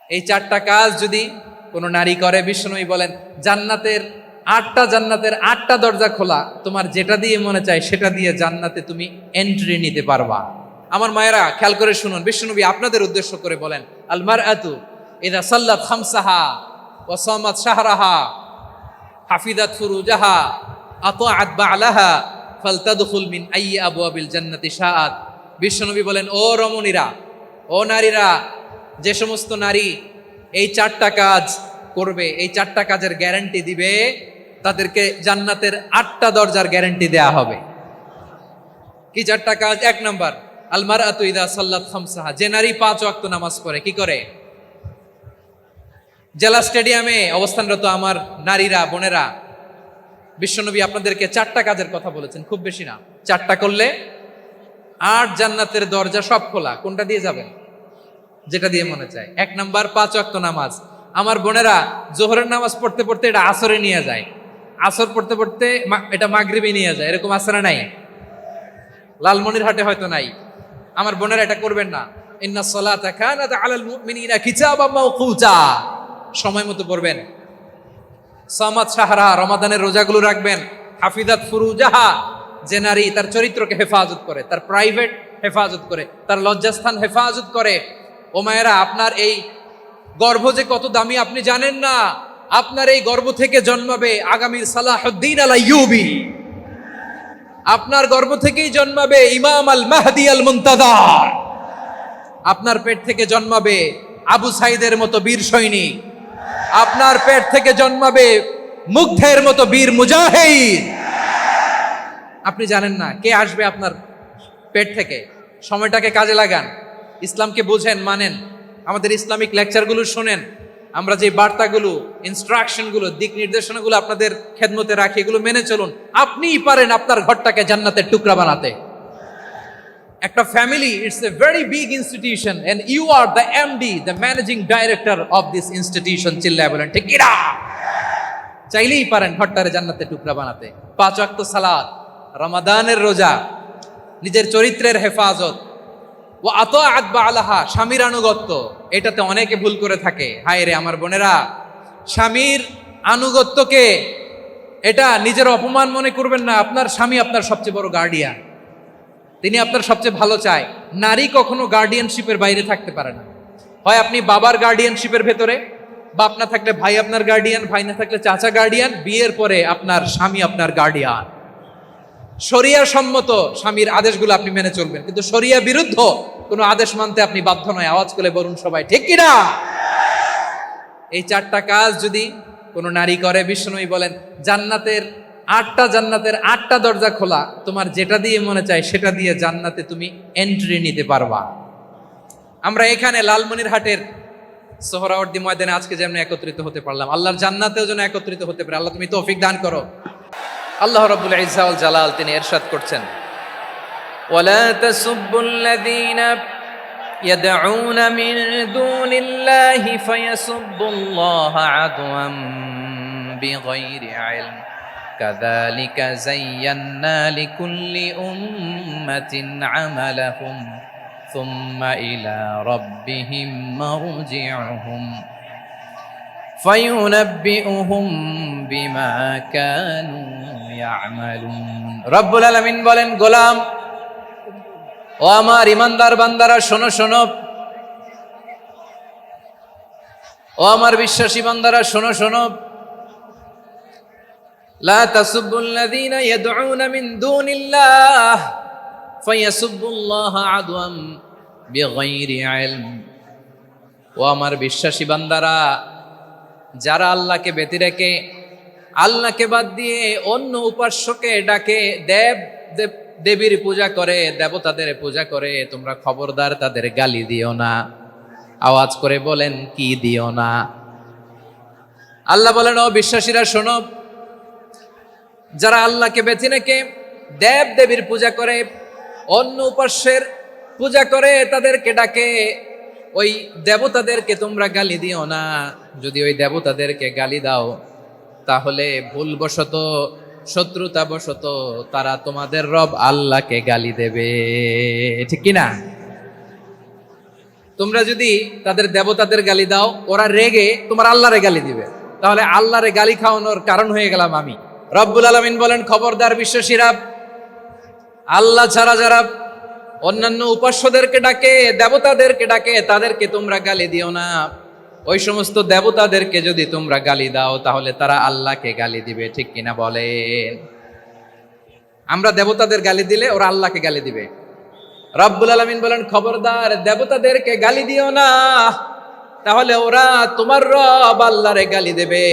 এই চারটা কাজ যদি কোনো নারী করে, বিশ্বনবী বলেন জান্নাতের আটটা দরজা খোলা, তোমার যেটা দিয়ে মনে চায় সেটা দিয়ে জান্নাতে তুমি এন্ট্রি নিতে পারবা। আমার মায়েরা খেয়াল করে শুনুন, বিশ্বনবী আপনাদের উদ্দেশ্য করে বলেন, আল মারআতু ইযা সাল্লাত খামসাহা ওয়া সামাত শাহরাহা হাফিজাত ফুরুজাহা আতাআত বা'লাহা ফালতাদখুল মিন আইয়ি আবওয়াবিল জান্নাতি শাআত। বিশ্বনবী বলেন, ও রমণীরা, ও নারীরা, যে সমস্ত নারী এই চারটা কাজ করবে, এই চারটা কাজের গ্যারান্টি দিবে, তাদেরকে জান্নাতের 8টা দরজার গ্যারান্টি দেয়া হবে। কি চারটা কাজ? 1 নাম্বার, আল মারআতু ইযা সাল্লাত খামসাহা, যে নারী 5 ওয়াক্ত নামাজ পড়ে। কি করে? জেলা স্টেডিয়ামে অবস্থানরত আমার নারীরা, বোনেরা, বিশ্বনবী আপনাদেরকে 4টা কাজের কথা বলেছেন, খুব বেশি না। 4টা করলে 8 জান্নাতের দরজা সব খোলা। কোনটা দিয়ে যাবেন? যেটা দিয়ে মনে চায়। 1 নাম্বার 5 ওয়াক্ত নামাজ। আমার বোনেরা জোহরের নামাজ পড়তে পড়তে এটা আসরে নিয়ে যায়, আসর পড়তে পড়তে এটা মাগরিবে নিয়ে যায়। এরকম আসরে নাই? লালমনিরহাটে হয়তো নাই। আমার বোনেরা এটা করবেন না। ইন্নাস সালাতা কানাত আলাল মুমিনিনা কিতাবাম মাওকুতা, সময় মতো পড়বেন। সামাত শাহরা, রমাদানের রোজাগুলো রাখবেন। হাফিজাত ফুরুজাহা, যে নারী তার চরিত্রকে হেফাজত করে, তার প্রাইভেট হেফাজত করে, তার লজ্জাস্থান হেফাজত করে। ও মায়েরা, আপনার এই গর্ভ যে কত দামি আপনি জানেন না। আপনার এই গর্ভ থেকে জন্মাবে আগামীর সালাহুদ্দিন আল আইয়ুবী। আপনার গর্ভ থেকেই জন্মাবে ইমাম আল মাহদি আল মুনতাজার। আপনার পেট থেকে জন্মাবে আবু সাইদের মতো বীর সৈনিক। আপনার পেট থেকে জন্মাবে মুগ্ধের মতো বীর মুজাহিদ। আপনি জানেন না কে আসবে আপনার পেট থেকে। সময়টাকে কাজে লাগান, ইসলামকে বুঝেন, মানেন, আমাদের ইসলামিক লেকচারগুলো শোনেন। আমরা যে বার্তাগুলো, ইনস্ট্রাকশনগুলো, দিক নির্দেশনাগুলো আপনাদের খেদমতে রাখি, এগুলো মেনে চলুন। আপনিই পারেন আপনার ঘরটাকে জান্নাতের টুকরা বানাতে। একটা family, it's a very big institution and you are the MD, the managing director of this institution. চিল্লায় বলেন ঠিক কিনা? চাইলেই পারেন ঘরটারে জান্নাতের টুকরা বানাতে। 5 ওয়াক্ত সালাত, রমাদানের রোজা, নিজের চরিত্রের হেফাজত, ও আতাআত বা'লাহা, স্বামীর আনুগত্য। এটাতে অনেকে ভুল করে থাকে। হায় রে আমার বোনেরা, স্বামীর আনুগত্যকে এটা নিজের অপমান মনে করবেন না। আপনার স্বামী আপনার সবচেয়ে বড় গার্ডিয়ান, তিনি আপনার সবচেয়ে ভালো চায়। নারী কখনো গার্ডিয়ানশিপের বাইরে থাকতে পারে না। হয় আপনি বাবার গার্ডিয়ানশিপের ভেতরে, বাপ না থাকলে ভাই আপনার গার্ডিয়ান, ভাই না থাকলে চাচা গার্ডিয়ান, বিয়ের পরে আপনার স্বামী আপনার গার্ডিয়ান। শরিয়া সম্মত স্বামীর আদেশগুলো আপনি মেনে চলবেন, কিন্তু শরিয়া বিরুদ্ধ কোনো আদেশ মানতে আপনি বাধ্য নয়। আওয়াজ করে বলুন সবাই ঠিক কিনা? এই 4টা কাজ যদি কোনো নারী করে, বিশ্বনবী বলেন জান্নাতের 8টা দরজা খোলা, তোমার যেটা দিয়ে মনে চায় সেটা দিয়ে জান্নাতে তুমি এন্ট্রি নিতে পারবা। আমরা এখানে লালমনিরহাটের সোহরাওয়ার্দী ময়দানে আজকে যেমন একত্রিত হতে পারলাম, আল্লাহর জান্নাতেও যেন একত্রিত হতে পারে। আল্লাহ তুমি তৌফিক দান করো। আল্লাহ রাব্বুল ইজ্জা ওয়াল জালাল তিনি ইরশাদ করছেন, ওয়ালা তাসুব্বুল্লাযীনা ইয়াদউনা মিন দুনিল্লাহি ফায়াসুব্বুল্লাহা আদওয়াম বিগাইরি ইলম কাযালিকা যায়্যান্না লিকুল্লি উম্মাতিন আমালাহুম সুম্মা ইলা রাব্বিহিম মারজিউহুম ফায়ুনাব্বিউহুম বিমা কানু ইয়ামালুন। রব্বুল আলামিন বলেন, গোলাম, ও আমার ইমানদার বান্দারা, শোনো শোনো। ও আমার বিশ্বাসী বান্দারা, শোনো শোনো। লা তাসুব্বুল্লাযীনা ইয়াদউনা মিন দুনিল্লাহ ফায়াসুব্বুল্লাহা আদওয়াম বিগাইরি ইলম। ও আমার বিশ্বাসী বান্দারা, যারা আল্লাহকে ব্যতি রেখে, আল্লাহকে বাদ দিয়ে অন্য উপাস্যকে ডাকে, দেবীর পূজা করে, দেবতাদের পূজা করে, তোমরা খবরদার তাদের গালি দিও না। আওয়াজ করে বলেন, কি দিও না? আল্লাহ বলেন, ও বিশ্বাসীরা শোনো, যারা আল্লাহকে ব্যতি রেখে দেবীর পূজা করে, অন্য উপাস্যের পূজা করে, তাদেরকে ডাকে, ওই দেবতাদেরকে তোমরা গালি দিও না। যদি ওই দেবতাদেরকে গালি দাও, তাহলে ভুলবশত, শত্রুতাবশত তারা তোমাদের রব আল্লাহকে গালি দেবে। ঠিক কিনা? তোমরা যদি তাদের দেবতাদের গালি দাও, ওরা রেগে তোমার আল্লাহরে গালি দিবে, তাহলে আল্লাহরে গালি খাওয়ানোর কারণ হয়ে গেলাম আমি। রব্বুল আলামিন বলেন, খবরদার বিশ্বাসীরা, আল্লাহ ছাড়া যারা অন্যান্য উপাস্যদেরকে ডাকে, দেবতাদেরকে ডাকে, তাদেরকে তোমরা গালি দিও না। ওই সমস্ত দেবতাদেরকে যদি তোমরা গালি দাও, তাহলে তারা আল্লাহকে গালি দিবে। ঠিক কিনা বলেন? আমরা দেবতাদের গালি দিলে ওরা আল্লাহকে গালি দিবে। রব্বুল আলামিন বলেন, খবরদার দেবতাদেরকে গালি দিও না, তাহলে ওরা তোমার রব আল্লাহরে গালি দেবে।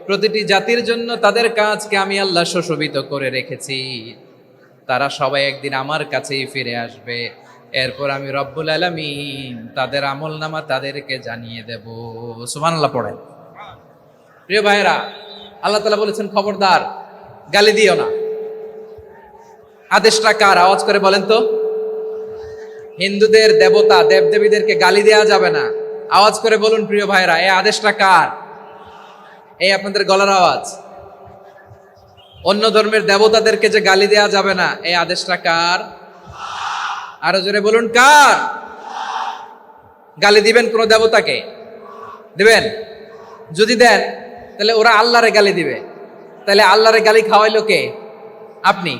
প্রতিটি জাতির জন্য তাদের কাজকে আমি আল্লাহ সুশোভিত করে রেখেছি, তারা সবাই একদিন আমার কাছেই ফিরে আসবে। এরপর আমি রব্বুল আলামিন তাদের আমলনামা তাদেরকে জানিয়ে দেব। সুবহানাল্লাহ পড়েন। প্রিয় ভাইরা, আল্লাহ তাআলা বলেছেন খবরদার গালি দিও না। আদেশটা কার? আওয়াজ করে বলেন তো। হিন্দুদের দেবতা দেবদেবীদেরকে গালি দেওয়া যাবে না। আওয়াজ করে বলুন প্রিয় ভাইরা, এই আদেশটা কার? এই আপনাদের গলার আওয়াজ। অন্য ধর্মের দেবতাদেরকে যে গালি দেওয়া যাবে না, এই আদেশটা কার? আরো জোরে বলুন, কার? গালি দিবেন কোন দেবতাকে? দিবেন? যদি দেন তাহলে ওরা আল্লাহরে গালি দিবে। তাহলে আল্লাহরে গালি খাওয়াইলো কে? আপনি।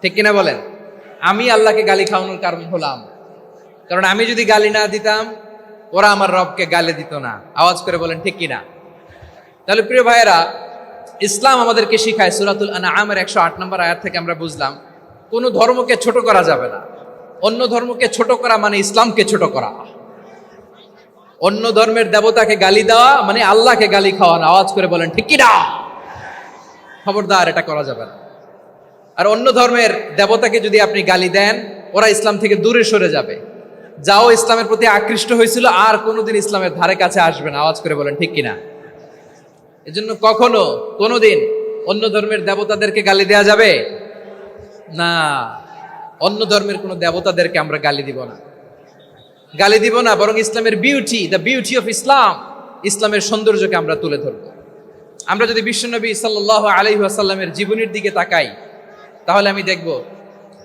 ঠিক কিনা বলেন? আমি আল্লাহকে গালি খাওয়ানোর কারণ হলাম, কারণ আমি যদি গালি না দিতাম ওরা আমার রবকে গালি দিত না। আওয়াজ করে বলেন ঠিক কিনা? তাহলে প্রিয় ভাইয়েরা, ইসলাম আমাদেরকে শিখায়, সূরাতুল আনআমের 108 নম্বর আয়াত থেকে আমরা বুঝলাম কোন ধর্মকে ছোট করা যাবে না। অন্য ধর্মকে ছোট করা মানে ইসলামকে ছোট করা। অন্য ধর্মের দেবতাকে গালি দেওয়া মানে আল্লাহকে গালি খাওয়ানো। আওয়াজ করে বলেন ঠিক কিনা? খবরদার, এটা করা যাবে না। আর অন্য ধর্মের দেবতাকে যদি আপনি গালি দেন, ওরা ইসলাম থেকে দূরে সরে যাবে। যাও ইসলামের প্রতি আকৃষ্ট হয়েছিল আর কোনোদিন ইসলামের ধারে কাছে আসবে না। আওয়াজ করে বলেন ঠিক কিনা? এজন্য কখনো কোনোদিন অন্য ধর্মের দেবতাদেরকে গালি দেওয়া যাবে না। অন্য ধর্মের কোনো দেবতাদেরকে আমরা গালি দিব না, গালি দিব না, বরং ইসলামের beauty, the beauty of Islam, ইসলামের সৌন্দর্যকে আমরা তুলে ধরব। আমরা যদি বিশ্বনবী সাল্লাল্লাহু আলাইহি ওয়াসাল্লামের জীবনের দিকে তাকাই, তাহলে আমি দেখব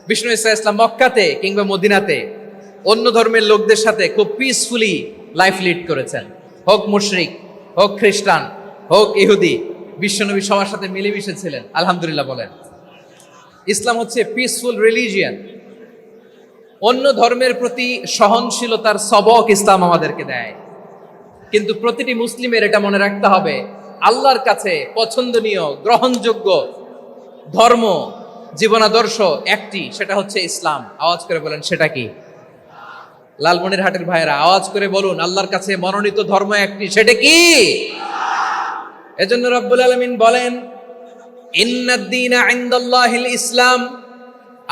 বিষ্ণু ইসলাম মক্কাতে কিংবা মদিনাতে অন্য ধর্মের লোকদের সাথে খুব পিসফুলি লাইফ লিড করেছেন। হোক মুশরিক, হোক খ্রিস্টান, হোক ইহুদি, বিশ্বনবী সবার সাথে মিলেমিশে ছিলেন। আলহামদুলিল্লাহ বলেন। ইসলাম হচ্ছে পিসফুল রিলিজিয়ান। অন্য ধর্মের প্রতি সহনশীলতার সবক ইসলাম আমাদেরকে দেয়। কিন্তু প্রতিটি মুসলিমের এটা মনে রাখতে হবে, আল্লাহর কাছে পছন্দনীয় গ্রহণযোগ্য ধর্ম, জীবনাদর্শ একটি, সেটা হচ্ছে ইসলাম। আওয়াজ করে বলেন সেটা কি? লালমনিরহাটের ভাইয়েরা আওয়াজ করে বলুন, আল্লাহর কাছে মনোনীত ধর্ম একটি, সেটা কি? এজন্য রব্বুল আলামিন বলেন, ইন্নাদ-দীনা ইনদাল্লাহিল ইসলাম,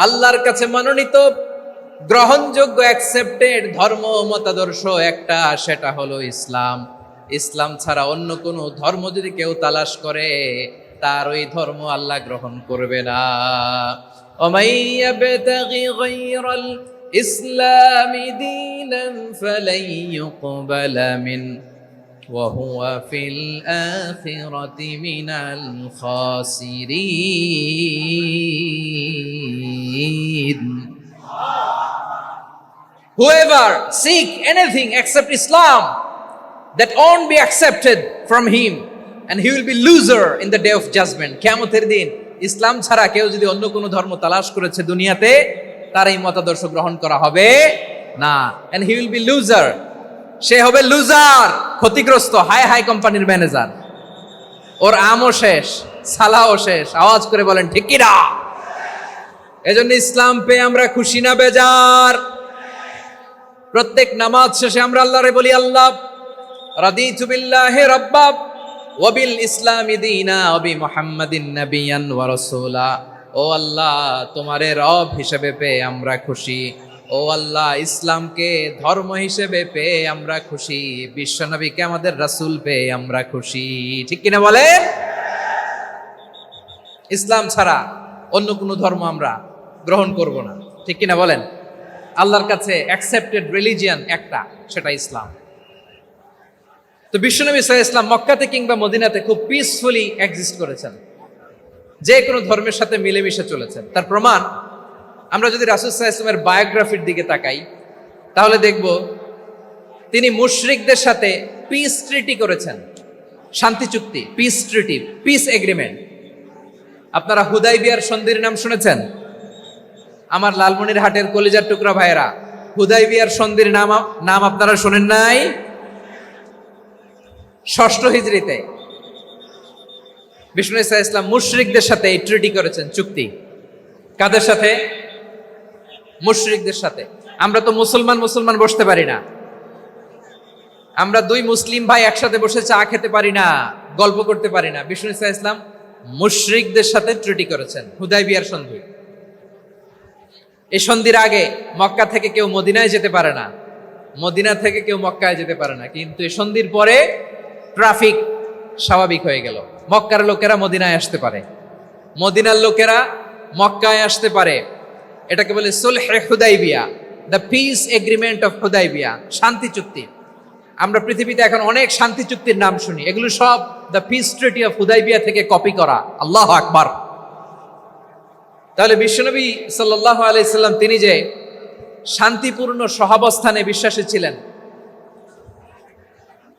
আল্লাহর কাছে মনোনীত গ্রহণযোগ্য অ্যাকসেপ্টেড ধর্ম মতাদর্শ একটা, সেটা হলো ইসলাম। ইসলাম ছাড়া অন্য কোনো ধর্ম যদি কেউ তালাশ করে, তার ওই ধর্ম আল্লাহ গ্রহণ করবে না। ওমাইয়াবতাগি গায়রাল ইসলামি দীনান ফালাই ইউকবালা মিন ওয়া হুয়া ফিল আখিরাতি মিনাল খাসিরিন। Whoever seek anything except Islam, that won't be accepted from him, and he will be loser in the day of judgment. কিয়ামতের দিন ইসলাম ছাড়া কেউ যদি অন্য কোনো ধর্ম তালাশ করেছে দুনিয়াতে, তার এই মতাদর্শ গ্রহণ করা হবে না, and he will be loser. সে হবে লুজার, ক্ষতিগ্রস্ত, হাই হাই কোম্পানির ম্যানেজার। ওর আমও শেষ, সালাও শেষ। আওয়াজ করে বলেন ঠিক কি না? এজন্য ইসলাম পেয়ে আমরা খুশি না বেজার? প্রত্যেক নামাজ শেষে আমরা আল্লাহরে বলি, আল্লাহ রাদিতু বিল্লাহি রাব্বা ওয়া বিল ইসলামি দীনা ওয়া বি মুহাম্মাদিন নাবিয়ান ওয়া রাসূলা। ও আল্লাহ, তোমারে রব হিসেবে পেয়ে আমরা খুশি। ও আল্লাহ, ইসলামকে ধর্ম হিসেবে পেয়ে আমরা খুশি। বিশ্বনবীকে আমাদের রাসূল পেয়ে আমরা খুশি। ঠিক কিনা বলে? ইসলাম ছাড়া অন্য কোনো ধর্ম আমরা গ্রহণ করব না। ঠিক কিনা বলেন? আল্লাহর কাছে অ্যাকসেপ্টেড রিলিজিয়ান একটা, সেটা ইসলাম। তো বিশ্বনবী সাল্লাল্লাহু আলাইহি ওয়াসাল্লাম মক্কাতে কিংবা মদিনাতে খুব পিসফুলি এক্সিস্ট করেছেন, যে কোনো ধর্মের সাথে মিলেমিশে চলেছেন। তার প্রমাণ আমরা যদি রাসূল সাল্লাল্লাহু আলাইহি ওয়াসাল্লামের বায়োগ্রাফির দিকে তাকাই, তাহলে দেখব তিনি মুশরিকদের সাথে পিস ট্রিটি করেছেন, শান্তি চুক্তি, পিস ট্রিটি, পিস এগ্রিমেন্ট। আপনারা হুদাইবিয়ার সন্ধির নাম শুনেছেন? আমার লালমনিরহাটের কলিজার টুকরা ভাইয়েরা, হুদাইবিয়ার সন্ধির নাম আপনারা শোনেন নাই? ষষ্ঠ হিজরিতে বিষ্ণু ঈসা ইসলাম মুশরিকদের সাথে এই ট্রিটি করেছেন, চুক্তি। কাদের সাথে? মুশরিকদের সাথে। আমরা তো মুসলমান বসতে পারি না, আমরা দুই মুসলিম ভাই একসাথে বসে চা খেতে পারি না, গল্প করতে পারি না। বিষ্ণু ঈসা ইসলাম মুশরিকদের সাথে ট্রিটি করেছেন, হুদাইবিয়ার সন্ধি। এই সন্ধির আগে মক্কা থেকে কেউ মদিনায় যেতে পারে না, মদিনা থেকে কেউ মক্কায় যেতে পারে না। কিন্তু এই সন্ধির পরে ট্রাফিক স্বাভাবিক হয়ে গেল, মক্কার লোকেরা মদিনায় আসতে পারে, মদিনার লোকেরা মক্কায় আসতে পারে। এটাকে বলে সুলহে Hudaibiya, the peace agreement of Hudaibiya, শান্তি চুক্তি। আমরা পৃথিবীতে এখন অনেক শান্তি চুক্তির নাম শুনি, এগুলো সব the piece treaty of Hudaibiya থেকে কপি করা। আল্লাহু আকবার। তাহলে বিশ্বনবী সাল্লাল্লাহু আলাইহি সাল্লাম তিনি যে শান্তিপূর্ণ সহাবস্থানে বিশ্বাসী ছিলেন,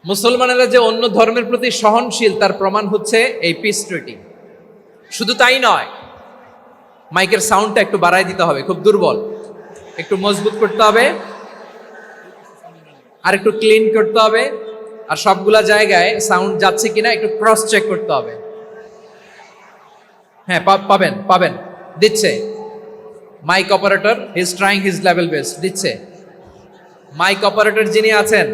মুসলমানেরা যে অন্য ধর্মের প্রতি সহনশীল, তার প্রমাণ হচ্ছে এই পিস ট্রিটি। শুধু তাই নয়, মাইকের সাউন্ডটা একটু বাড়াই দিতে হবে, খুব দুর্বল, একটু মজবুত করতে হবে, আর একটু ক্লিন করতে হবে, আর সবগুলা জায়গায় সাউন্ড যাচ্ছে কিনা একটু ক্রস চেক করতে হবে। হ্যাঁ, পাবেন দিচ্ছে mike operator, he is trying his level best, দিচ্ছে। মাইক অপারেটর যিনি আছেন,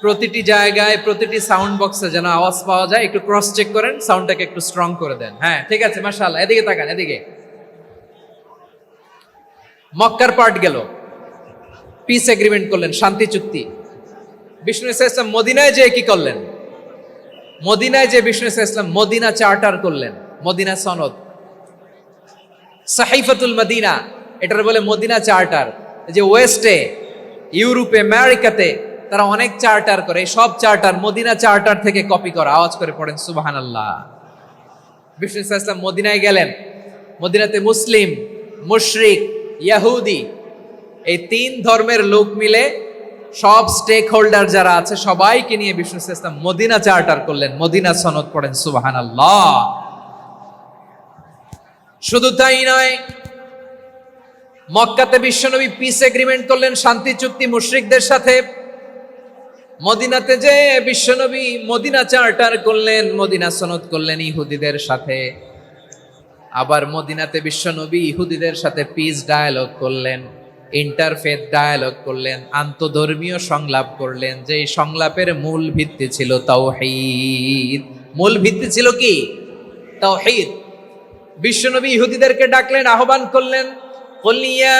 প্রতিটি জায়গায় প্রতিটি সাউন্ড বক্সে যেন আওয়াজ পাওয়া যায়, একটু ক্রস চেক করেন, সাউন্ডটাকে একটু স্ট্রং করে দেন। হ্যাঁ, ঠিক আছে, মাশাআল্লাহ। এদিকে তাকান, এদিকে। মক্কার পার্ট গেল, পিস এগ্রিমেন্ট করলেন, শান্তি চুক্তি। বিষ্ণু ঈসা ইসলাম মদিনায় যে কি করলেন? মদিনায় যে বিষ্ণু ঈসা ইসলাম মদিনা চার্টার করলেন, মদিনা সনদ, সাহিফাতুল মদিনা, এটার বলে মদিনা চার্টার। যে ওয়েস্টে, ইউরোপে, আমেরিকাতে তারা অনেক চার্টার করে, সব চার্টার মদিনা চার্টার থেকে কপি করা। আওয়াজ করে পড়েন সুবহানাল্লাহ। বিষ্ণু ঈসা ইসলাম মদিনায় গেলেন, মদিনাতে মুসলিম, মুশরিক, ইহুদি, এই তিন ধর্মের লোক মিলে সব স্টেক হোল্ডার যারা আছে সবাইকে নিয়ে বিষ্ণু ঈসা ইসলাম মদিনা চার্টার করলেন, মদিনা সনদ, পড়েন সুবহানাল্লাহ। শুধু তাই নয়, মক্কাতে বিশ্বনবী পিস এগ্রিমেন্ট করলেন, শান্তি চুক্তি মুশরিকদের সাথে। মদিনাতে যে বিশ্বনবী মদিনা চার্টার করলেন, মদিনা সনদ করলেন ইহুদিদের সাথে। আবার মদিনাতে বিশ্বনবী ইহুদিদের সাথে পিস ডায়ালগ করলেন, ইন্টারফেথ ডায়ালগ করলেন, আন্তধর্মীয় সংলাপ করলেন। যে সংলাপের মূল ভিত্তি ছিল তাওহীদ। মূল ভিত্তি ছিল কি? তাওহীদ। বিশ্বনবী ইহুদিদেরকে ডাকলেন, আহ্বান করলেন, কুল ইয়া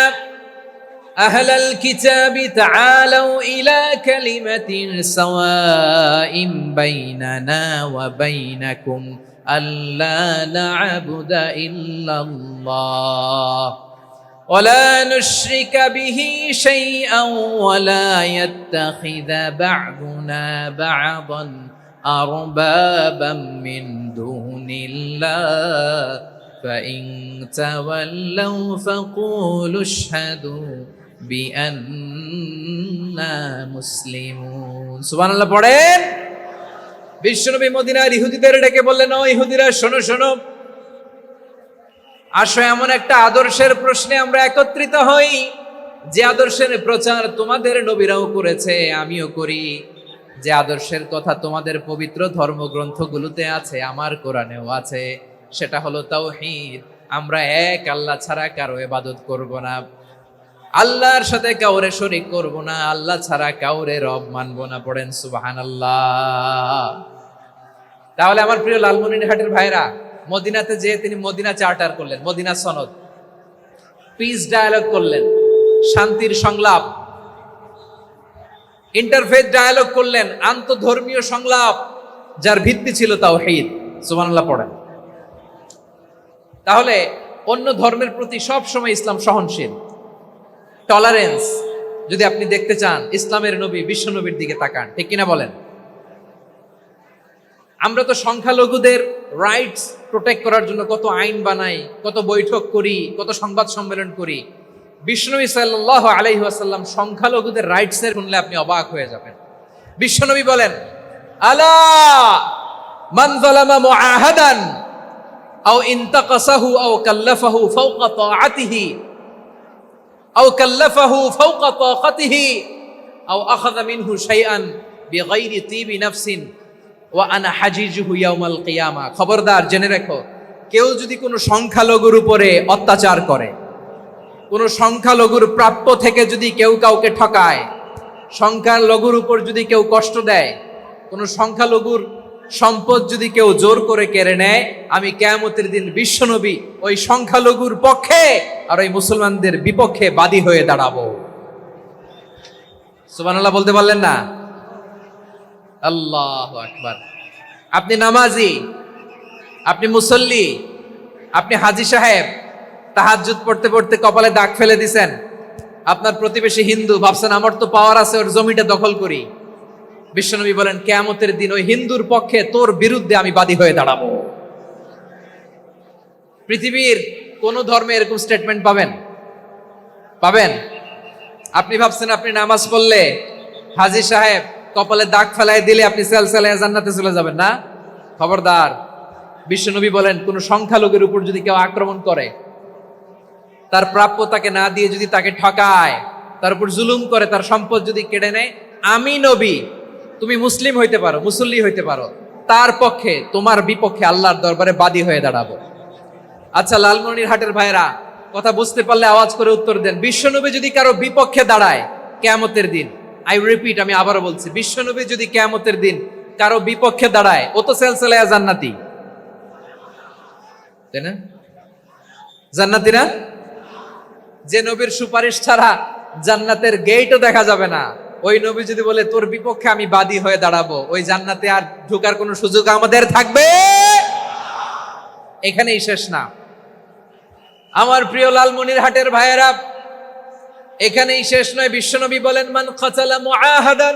আহলাল কিতাবি তাআলাউ ইলা কালিমাতিন সাওয়াইন বাইনানা ওয়া বাইনাকুম আল্লা না'বুদা ইল্লাল্লাহ ওয়া লা নুশরিকা বিহি শাইআন ওয়া লা ইয়াত্তাখিযা বা'দুনা বা'দান আরবাবাম মিন দুনিল্লাহ فإن تولوا فقولوا اشهدوا بأننا مسلمون। সুবহানাল্লাহ পড়েন। বিশ্বনবী মদিনার ইহুদিদের ডেকে বললেন, ও ইহুদিরা, শোনো শোনো, আসো এমন একটা আদর্শের প্রশ্নে আমরা একত্রিত হই, যে আদর্শের প্রচার তোমাদের নবীরাও করেছে, আমিও করি, যে আদর্শের কথা তোমাদের পবিত্র ধর্মগ্রন্থগুলোতে আছে, আমার কোরআনেও আছে। সেটা হলো তাওহীদ। আমরা এক আল্লাহ ছাড়া কারো ইবাদত করব না, আল্লাহর সাথে কাউরে শরীক করব না, আল্লাহ ছাড়া কাউরে রব মানব না। পড়েন সুবহানাল্লাহ। তাহলে আমার প্রিয় লালমনিরহাটের ভাইরা, মদিনাতে যে তিনি মদিনা চার্টার করলেন, মদিনা সনদ, পিস ডায়ালগ করলেন, শান্তির সংলাপ, ইন্টারফেথ ডায়ালগ করলেন, আন্তধর্মীয় সংলাপ, যার ভিত্তি ছিল তাওহীদ। সুবহানাল্লাহ পড়েন। তাহলে অন্য ধর্মের প্রতি সব সময় ইসলাম সহনশীল, টলারেন্স। যদি আপনি দেখতে চান ইসলামের নবী বিশ্ব নবীর দিকে তাকান, ঠিক কিনা বলেন? আমরা তো সংখ্যালঘুদের রাইটস প্রোটেক্ট করার জন্য কত আইন বানাই, কত বৈঠক করি, কত সংবাদ সম্মেলন করি, বিশ্বনবী সাল্লাল্লাহু আলাইহি ওয়াসাল্লাম সংখ্যালঘুদের রাইটস এর শুনলে আপনি অবাক হয়ে যাবেন। বিশ্বনবী বলেন, আলা মান যালামা মুআহাদান আও ইনতাকাসাহু আও কাল্লাফাহু ফাওকা তাআতিহি আও কাল্লাফাহু ফাওকা তাকাতিহি আও আখাযা মিনহু শাইআন বিগাইরি তিবি নাফসিন ওয়া আনা হাজিজুহু ইয়াউমাল কিয়ামা। খবরদার, জেনে রেখো, কেউ যদি কোনো সংখ্যালঘুর উপরে অত্যাচার করে, কোন সংখ্যালঘুর প্রাপ্য থেকে যদি কেউ কাউকে ঠকায়, সংখ্যালঘুর উপর যদি কেউ কষ্ট দেয়, কোন সংখ্যালঘুর সম্পদ যদি কেউ জোর করে কেড়ে নেয়, আমি কিয়ামতের দিন বিশ্বনবী ওই সংখ্যালঘুর পক্ষে আর ওই মুসলমানদের বিপক্ষে বাদী হয়ে দাঁড়াবো। সুবহানাল্লাহ বলতে পারলেন না? আল্লাহু আকবার। আপনি নামাজি, আপনি মুসল্লি, আপনি হাজী সাহেব, তাহাজ্জুদ পড়তে পড়তে কপালে দাগ ফেলে দিছেন, আপনার প্রতিবেশী হিন্দু, ভাবছেন আমার তো পাওয়ার আছে, ওর জমিটা দখল করি। বিশ্বনবী বলেন, কিয়ামতের দিন ওই হিন্দুর পক্ষে তোর বিরুদ্ধে আমি বাদী হয়ে দাঁড়াবো। পৃথিবীর কোন ধর্মে এরকম স্টেটমেন্ট পাবেন? পাবেন? আপনি ভাবছেন আপনি নামাজ পড়লে হাজী সাহেব কপালে দাগ ফেলাই দিলে আপনি সেলসেলায় জান্নাতে চলে যাবেন না? খবরদার। বিশ্বনবী বলেন, কোন সংখ্যালঘুর উপর যদি কেউ আক্রমণ করে, তার প্রাপ্য তাকে না দিয়ে যদি তাকে ঠকায়, তার উপর জুলুম করে, তার সম্পদ যদি কেড়ে নেয়, আমি নবী, তুমি মুসলিম হইতে পারো, মুসল্লি হইতে পারো, তার পক্ষে তোমার বিপক্ষে আল্লাহর দরবারে বাদী হয়ে দাঁড়াবো। আচ্ছা লালমনিরহাটের ভাইরা, কথা বুঝতে পারলে আওয়াজ করে উত্তর দেন। বিশ্বনবী যদি কারো বিপক্ষে দাঁড়ায় কিয়ামতের দিন, আই রিপিট, আমি আবারও বলছি, বিশ্বনবী যদি কিয়ামতের দিন কারো বিপক্ষে দাঁড়ায়, ও তো সেলসেলায়া জান্নাতি, তাই না? জান্নাতি না? যে নবীর সুপারিশ ছাড়া জান্নাতের গেটও দেখা যাবে না, ওই নবী যদি বলে তোর বিপক্ষে আমি বাদী হয়ে দাঁড়াবো, ওই জান্নাতে আর ঢোকার কোনো সুযোগ আমাদের থাকবে? এখানেই শেষ না আমার প্রিয় লালমনিরহাটের ভাইয়েরা, এখানেই শেষ নয়। বিশ্বনবী বলেন, মান কাতালা মুআহাদান,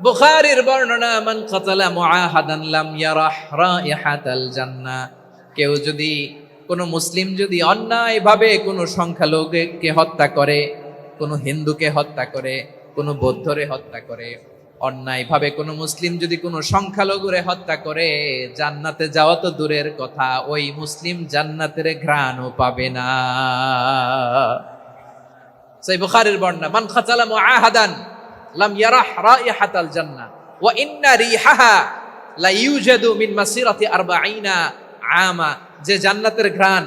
বুখারীর বর্ণনা, মান কাতালা মুআহাদান লাম ইয়ারাহ রাইহাতাল জান্নাহ। কেউ যদি, কোন মুসলিম যদি অন্যায়ভাবে কোনো সংখ্যালঘুকে হত্যা করে, কোনো হিন্দুকে হত্যা করে, কোনো বৌদ্ধরে হত্যা করে, অন্যায়ভাবে কোনো মুসলিম যদি কোনো সংখ্যালঘুরে হত্যা করে, জান্নাতে যাওয়া তো দূরের কথা, ওই মুসলিম জান্নাতের ঘ্রাণও পাবে না। সেই বুখারীর বর্ণনা, মান কাতালা মুআহাদান লাম ইয়ারাহ রাইহাতাল জান্নাহ ওয়া ইন্না রিহাহা লা ইউজাদু মিন মাসিরাতি 40 আমা। যে জান্নাতের ঘ্রাণ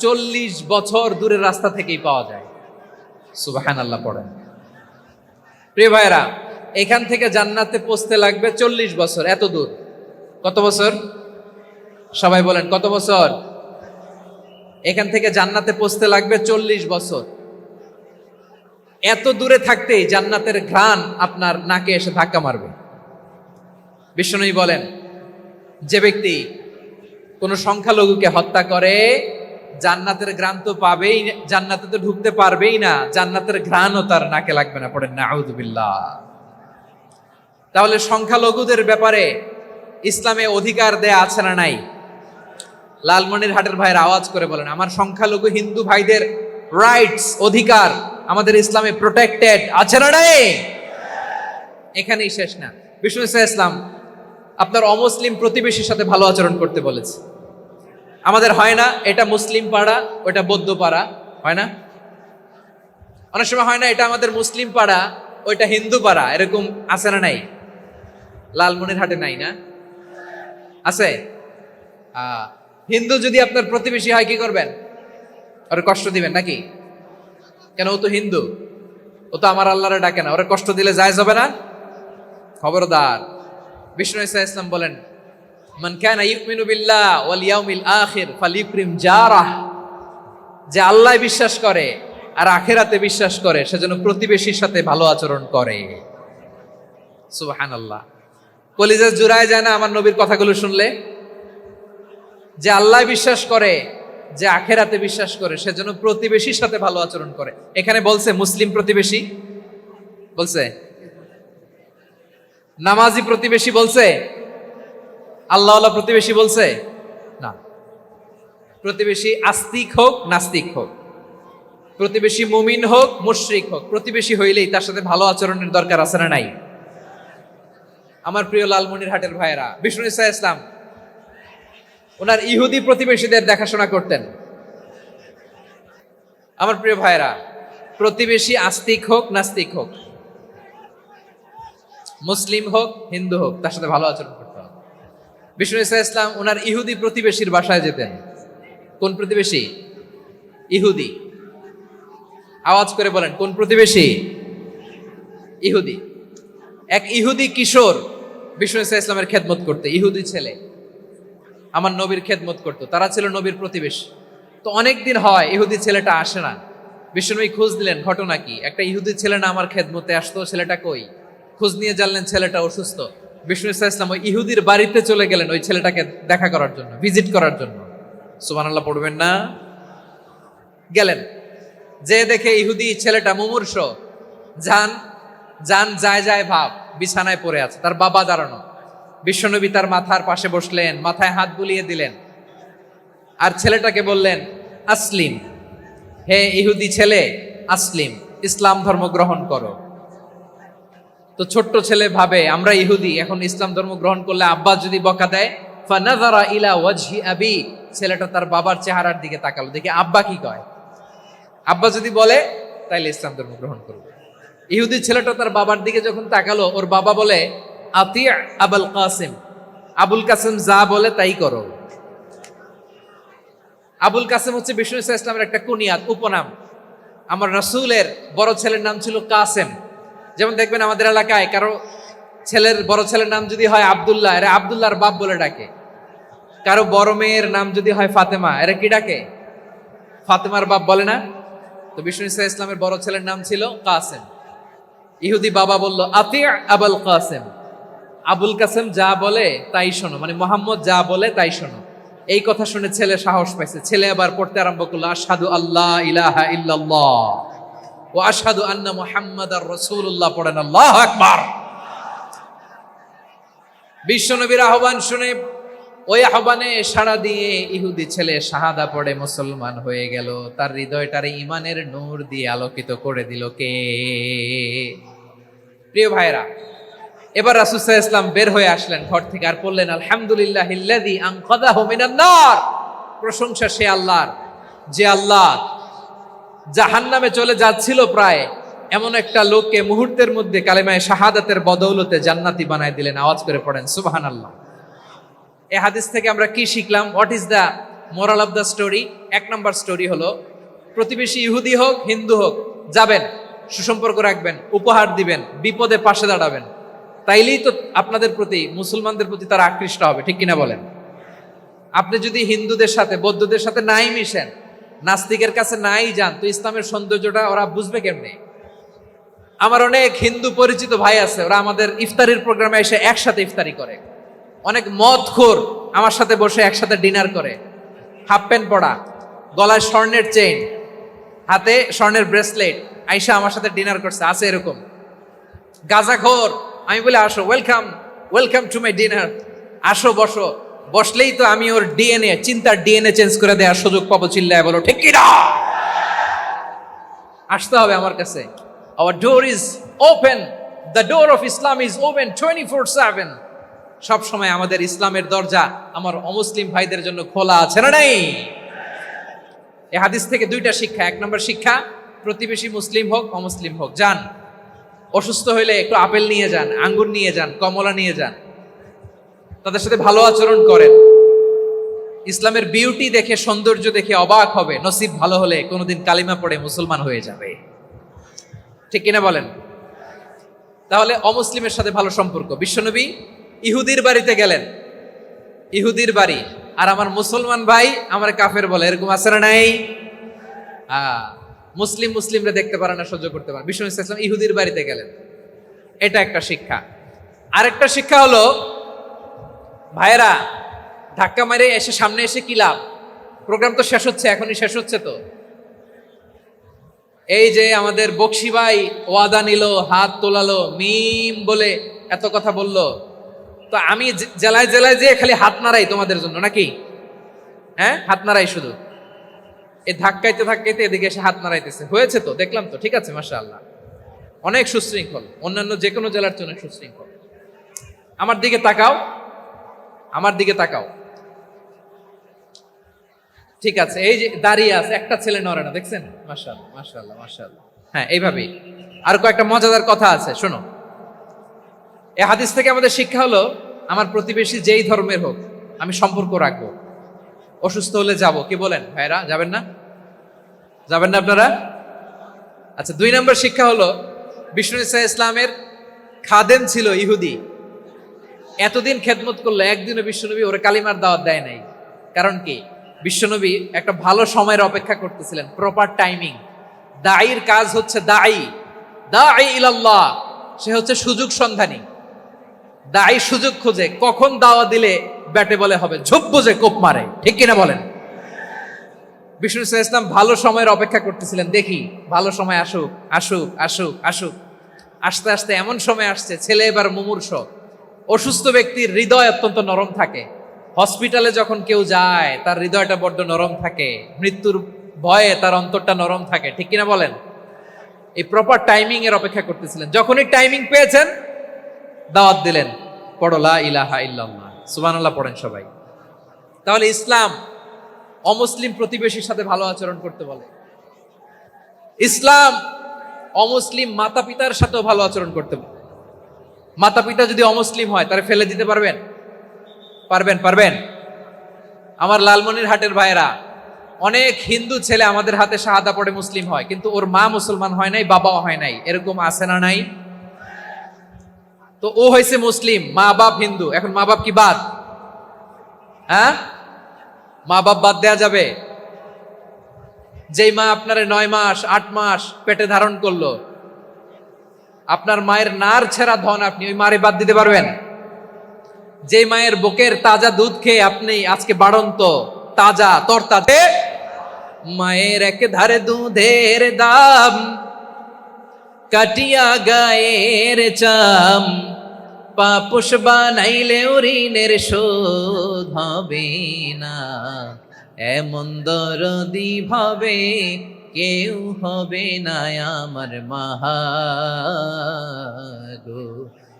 40 বছর দূরের রাস্তা থেকেই পাওয়া যায়। সুবহানাল্লাহ পড়েন। প্রিয় ভাইরা, এখান থেকে জান্নাতে পৌঁছতে লাগবে 40 বছর। এত দূর, কত বছর? সবাই বলেন কত বছর? এখান থেকে জান্নাতে পৌঁছতে লাগবে 40 বছর। এত দূরে থাকতেই জান্নাতের ঘ্রাণ আপনার নাকে এসে ধাক্কা মারবে। বিশ্বনবী বলেন, যে ব্যক্তি কোন সংখ্যালঘুকে হত্যা করে, জান্নাতের ঘ্রাণ তো পাবেই, জান্নাতে তো ঢুকতে পারবেই না, জান্নাতের ঘ্রাণও তার নাকে লাগবে না। পড়েন নাউযুবিল্লাহ। তাহলে সংখ্যালঘুদের ব্যাপারে ইসলামে অধিকার দেয়া আছে না নাই? লালমনিরহাটের ভাইয়ের আওয়াজ করে বলেন, আমার সংখ্যালঘু হিন্দু ভাইদের রাইটস, অধিকার আমাদের ইসলামে প্রোটেক্টেড আছে না নাই? এখানেই শেষ না। বিষ্ণু ইসলাম আপনার অমুসলিম প্রতিবেশীর সাথে ভালো আচরণ করতে বলেছে। আমাদের হয় না, এটা মুসলিম পাড়া, ওটা বৌদ্ধ পাড়া, হয় না? অনেক সময় হয় না, এটা আমাদের মুসলিম পাড়া, ওইটা হিন্দু পাড়া, এরকম আছে না নাই? লালমনিরহাটে নাই না? আছে? হিন্দু যদি আপনার প্রতিবেশী হয়, কি করবেন? ওরে কষ্ট দিবেন নাকি? কেন? ও তো হিন্দু, ও তো আমার আল্লাহরে ডাকে না, ওরে কষ্ট দিলে জায়েজ হবে না? খবরদার। বিষ্ণু ইসলাম বলেন, মান কানা ইউমিনু বিল্লাহ ওয়াল ইয়াউমিল আখির ফালিউকরিম জারাহ। যে আল্লাহ বিশ্বাস করে আর আখিরাতে বিশ্বাস করে, সেজন্য প্রতিবেশীর সাথে ভালো আচরণ করে। সুবহানাল্লাহ। কলিজা জুড়ায় যায় না আমার নবীর কথাগুলো শুনলে? যে আল্লাহ বিশ্বাস করে, যে আখিরাতে বিশ্বাস করে, সেজন্য প্রতিবেশীর সাথে ভালো আচরণ করে। এখানে বলছে মুসলিম প্রতিবেশী, বলছে নামাজি প্রতিবেশী, বলছে আল্লাহওয়ালা প্রতিবেশী, বলছে না। প্রতিবেশী আস্তিক হোক নাস্তিক হোক, প্রতিবেশী মুমিন হোক মুশরিক হোক, প্রতিবেশী হইলেই তার সাথে ভালো আচরণের দরকার আছে না নাই? আমার প্রিয় লালমনিরহাটের ভাইয়েরা, বিষ্ণু ইসা ইসলাম ওনার ইহুদি প্রতিবেশীদের দেখাশোনা করতেন। আমার প্রিয় ভাইয়েরা, প্রতিবেশী আস্তিক হোক নাস্তিক হোক, মুসলিম হোক হিন্দু হোক, তার সাথে ভালো আচরণ করতে হবে। বিষ্ণু ইসা ইসলাম ওনার ইহুদি প্রতিবেশীর বাসায় যেতেন। কোন প্রতিবেশী? ইহুদি। আওয়াজ করে বলেন, কোন প্রতিবেশী? ইহুদি। এক ইহুদি কিশোর বিষ্ণু ইসা ইসলামের খেদমত করতে, ইহুদি ছেলে আমার নবীর খেদমত করতো, তারা ছিল নবীর প্রতিবেশী। তো অনেক দিন হয় ইহুদি ছেলেটা আসে না। বিশ্বনবী খোঁজ দিলেন, ঘটনা কি? একটা ইহুদি ছেলে না আমার খেদমতে আসতো, ছেলেটা কই? খোঁজ নিয়ে জানলেন ছেলেটা অসুস্থ। বিষ্ণু ইসা ইসলাম ওই ইহুদির বাড়িতে চলে গেলেন ওই ছেলেটাকে দেখা করার জন্য, ভিজিট করার জন্য। সুবহানাল্লাহ পড়বেন না? গেলেন, যে দেখে ইহুদি ছেলেটা মুমূর্ষ, যান যান যায় যায় ভাব, বিছানায় পড়ে আছে, তার বাবা দাঁড়ানো। বিশ্বনবী তার মাথার পাশে বসলেন, মাথায় হাত বুলিয়ে দিলেন, আর ছেলেটাকে বললেন, আসলিম, হে ইহুদি ছেলে, আসলিম, ইসলাম ধর্ম গ্রহণ করো। তো ছোট্ট ছেলে ভাবে আমরা ইহুদি, এখন ইসলাম ধর্ম গ্রহণ করলে আব্বা যদি বকা দেয়। ফানাযারা ইলা ওয়াজহি আবি, ছেলেটা তার বাবার চেহারার দিকে তাকালো, দেখি আব্বা কি কয়। আব্বা যদি বলে তাইলে ইসলাম ধর্ম গ্রহণ করবে। ইহুদি ছেলেটা তার বাবার দিকে যখন তাকালো, ওর বাবা বলে, আতি আবুল কাসিম, আবুল কাসিম যা বলে তাই করো। আবুল কাসিম হচ্ছে বিষ্ণু ইসা ইসলামের একটা কুনিয়াত, উপনাম। আমার রাসূলের বড় ছেলের নাম ছিল কাসেম। যেমন দেখবেন আমাদের এলাকায় কারো ছেলের বড় ছেলের নাম যদি হয় আব্দুল্লাহ, এরা আব্দুল্লাহর বাপ বলে ডাকে। কারো বড় মেয়ের নাম যদি হয় ফাতেমা, এরা কি ডাকে? ফাতেমার বাপ বলে না? তো বিষ্ণু ইসা ইসলামের বড় ছেলের নাম ছিল কাসেম। ইহুদি বাবা বলল, আতি আবুল কাসেম, আবুল কাসেম যা বলে তাই শোনো, মানে মোহাম্মদ যা বলে তাই শোনো। এই কথা শুনে ছেলে সাহস পাইছে, ছেলে আবার পড়তে আরম্ভ করলো, আশহাদু আল্লাহ ইলাহা ইল্লাল্লাহ ওয়া আশহাদু আন্না মুহাম্মাদার রাসূলুল্লাহ। পড়েন আল্লাহু আকবার। বিশ্বনবীর আহ্বান শুনে ওই আহ্বানে সাড়া দিয়ে ইহুদি ছেলে শাহাদা পড়ে মুসলমান হয়ে গেল। তার হৃদয়টারে ইমানের নূর দিয়ে আলোকিত করে দিল কে? প্রিয় ভাইরা, এবার রাসূল সাল্লাল্লাহু আলাইহি ওয়াসাল্লাম বের হয়ে আসলেন ঘর থেকে, আর বললেন, আলহামদুলিল্লাহিল্লাযী আনকাযাহু মিনান নার। প্রশংসা সে আল্লাহর, যে আল্লাহ জাহান্নামে চলে যাচ্ছিল প্রায় এমন একটা লোককে মুহূর্তের মধ্যে কালেমায়ে শাহাদাতের বদৌলতে জান্নাতি বানায় দিলেন। আওয়াজ করে পড়েন সুবহানাল্লাহ। এই হাদিস থেকে আমরা কি শিখলাম? What is the moral of the story? এক নম্বর স্টোরি হলো, প্রতিবেশী ইহুদি হোক হিন্দু হোক, যাবেন, সুসম্পর্ক রাখবেন, উপহার দিবেন, বিপদে পাশে দাঁড়াবেন। তাইলেই তো আপনাদের প্রতি, মুসলমানদের প্রতি তারা আকৃষ্ট হবে, ঠিক কিনা বলেন? আপনি যদি হিন্দুদের সাথে বৌদ্ধদের সাথে নাই মিশেন, নাস্তিকের কাছে নাই যান, তো ইসলামের সৌন্দর্যটা ওরা বুঝবে কেমনে? আমার অনেক হিন্দু পরিচিত ভাই আছে, ওরা আমাদের ইফতারির প্রোগ্রামে এসে একসাথে ইফতারি করে। অনেক মদখোর আমার সাথে বসে একসাথে ডিনার করে, হাফ প্যান্ট পরা, গলায় স্বর্ণের চেইন, হাতে স্বর্ণের ব্রেসলেট, আইসা আমার সাথে ডিনার করছে, আছে এরকম। গাঁজাখোর, আমি বলি আসো, welcome welcome to my dinner, আসো বসো। বসলেই তো আমি ওর ডিএনএ, চিন্তার ডিএনএ চেঞ্জ করে দেওয়ার সুযোগ পাবো। চিল্লায় বলো ঠিক কি না? আসতে হবে আমার কাছে। Hour door is open, the door of Islam is open 24/7। সব সময় আমাদের ইসলামের দরজা আমার অমুসলিম ভাইদের জন্য খোলা আছে না নাই? এই হাদিস থেকে দুইটা শিক্ষা। এক নম্বর শিক্ষা, প্রতিবেশী মুসলিম হোক অমুসলিম হোক, যান, অসুস্থ হইলে একটু আপেল নিয়ে যান, আঙ্গুর নিয়ে যান, কমলা নিয়ে যান, তাদের সাথে ভালো আচরণ করেন। ইসলামের বিউটি দেখে, সৌন্দর্য দেখে অবাক হবে, নসিব ভালো হলে কোনোদিন কালিমা পড়ে মুসলমান হয়ে যাবে, ঠিক কিনা বলেন? তাহলে অমুসলিমের সাথে ভালো সম্পর্ক। বিশ্বনবী ইহুদির বাড়িতে গেলেন, ইহুদির বাড়ি, আর আমার মুসলমান ভাই আমার কাফের বলে, এরকম আছে না নাই? মুসলিম মুসলিমরা দেখতে পারে না, সহ্য করতে পারে। বিশ্বনবী সাল্লাল্লাহু আলাইহি ওয়াসাল্লাম ইহুদির বাড়িতে গেলেন, এটা একটা শিক্ষা। আরেকটা শিক্ষা হলো, ভাইরা ধাক্কা মারে এসে সামনে এসে কি লাভ? প্রোগ্রাম তো শেষ হচ্ছে, এখনই শেষ হচ্ছে। তো এই যে আমাদের বকশি ভাই ওয়াদা নিল, হাত তোলালো, মিম বলে এত কথা বললো, তো আমি জেলায় জেলায় যে খালি হাত নাড়াই তোমাদের জন্য নাকি? হ্যাঁ, হাত নাড়াই শুধু। এই ধাক্কাইতে ধাক্কাইতে এদিকে এসে হাত নাড়াইতেছে, হয়েছে তো, দেখলাম তো, ঠিক আছে, মাশাআল্লাহ। অনেক সুশৃঙ্খল, অন্যান্য যে কোনো জেলার জন্য সুশৃঙ্খল। আমার দিকে তাকাও, আমার দিকে তাকাও, ঠিক আছে। এই যে দাঁড়িয়ে আছে, একটা ছেলে নড়ে না, দেখছেন? মাশাআল্লাহ, মাশাআল্লাহ, মাশাআল্লাহ। হ্যাঁ, এইভাবেই। আর কয়েকটা মজাদার কথা আছে, শোনো। এই হাদিস থেকে আমাদের শিক্ষা হলো, আমার প্রতিবেশী যেই ধর্মের হোক, আমি সম্পর্ক রাখবো। অসুস্থ হলে যাব, কি বলেন ভাইরা? যাবেন না? যাবেন না আপনারা? আচ্ছা, 2 নম্বর শিক্ষা হলো, বিষ্ণু ঈসা ইসলামের খাদেম ছিল ইহুদি। এতদিন খেদমত করলো, একদিনও বিশ্বনবী ওরে কালিমার দাওয়াত দেয় নাই। কারণ কি? বিশ্বনবী একটা ভালো সময়ের অপেক্ষা করতেছিলেন, প্রপার টাইমিং। দাঈর কাজ হচ্ছে দাঈ ইলাল্লাহ, সে হচ্ছে সুযোগ সন্ধানী। দাঈ সুযোগ খোঁজে, কখন দাওয়া দিলে ব্যাটে বলে হবে, ঝোপ বোঝে কোপ মারে, ঠিক কিনা বলেন? বিষ্ণু ঈসা ইসলাম ভালো সময়ের অপেক্ষা করতেছিলেন, দেখি ভালো সময় আসুক আসুক আসুক আসুক। আস্তে আস্তে এমন সময় আসছে, ছেলে এবার মুমূর্ষ। অসুস্থ ব্যক্তির হৃদয় অত্যন্ত নরম থাকে। হসপিটালে যখন কেউ যায়, তার হৃদয়টা বড্ড নরম থাকে, মৃত্যুর ভয়ে তার অন্তরটা নরম থাকে, ঠিক কিনা বলেন? এই প্রপার টাইমিং এর অপেক্ষা করতেছিলেন। যখনই টাইমিং পেয়েছেন, দাওয়াত দিলেন, পড়ো লা ইলাহা ইল্লাল্লাহ, সুবহানাল্লাহ পড়েন সবাই। তাহলে ইসলাম অমুসলিম প্রতিবেশীর সাথে ভালো আচরণ করতে বলে। ইসলাম অমুসলিম মাতা পিতার সাথেও ভালো আচরণ করতে বলে। মাতা পিতা যদি অমুসলিম হয়, তারা ফেলে দিতে পারবেন? পারবেন? পারবেন? আমার লালমনিরহাটের ভাইয়েরা, অনেক হিন্দু ছেলে আমাদের হাতে শাহাদা পড়ে মুসলিম হয়, কিন্তু ওর মা মুসলমান হয় নাই, বাবাও হয় নাই। এরকম আছে না নাই? তো ও হয়েছে মুসলিম, মা বাপ হিন্দু, এখন মা বাপ কি বাদ? হ্যাঁ, মা বাপ বাদ দেয়া যাবে? যেই মা আপনারে 9 মাস 8 মাস পেটে ধারণ করলো, আপনার মায়ের নার ছেঁড়া ধন, আপনি ওই মারে বাদ দিতে পারবেন? যে মায়ের বুকের তাজা দুধ খেয়ে আপনি আজকে বাড়ন্ত তাজা তরতাজা, মায়ের এক ধারে দুধের দাম, কাটিয়া গায়ের চাম, পাপুষ বানাইলে ঋণের শোধ হবে না, এমন দরদি ভাবে কেউ হবে না আমার মাগো।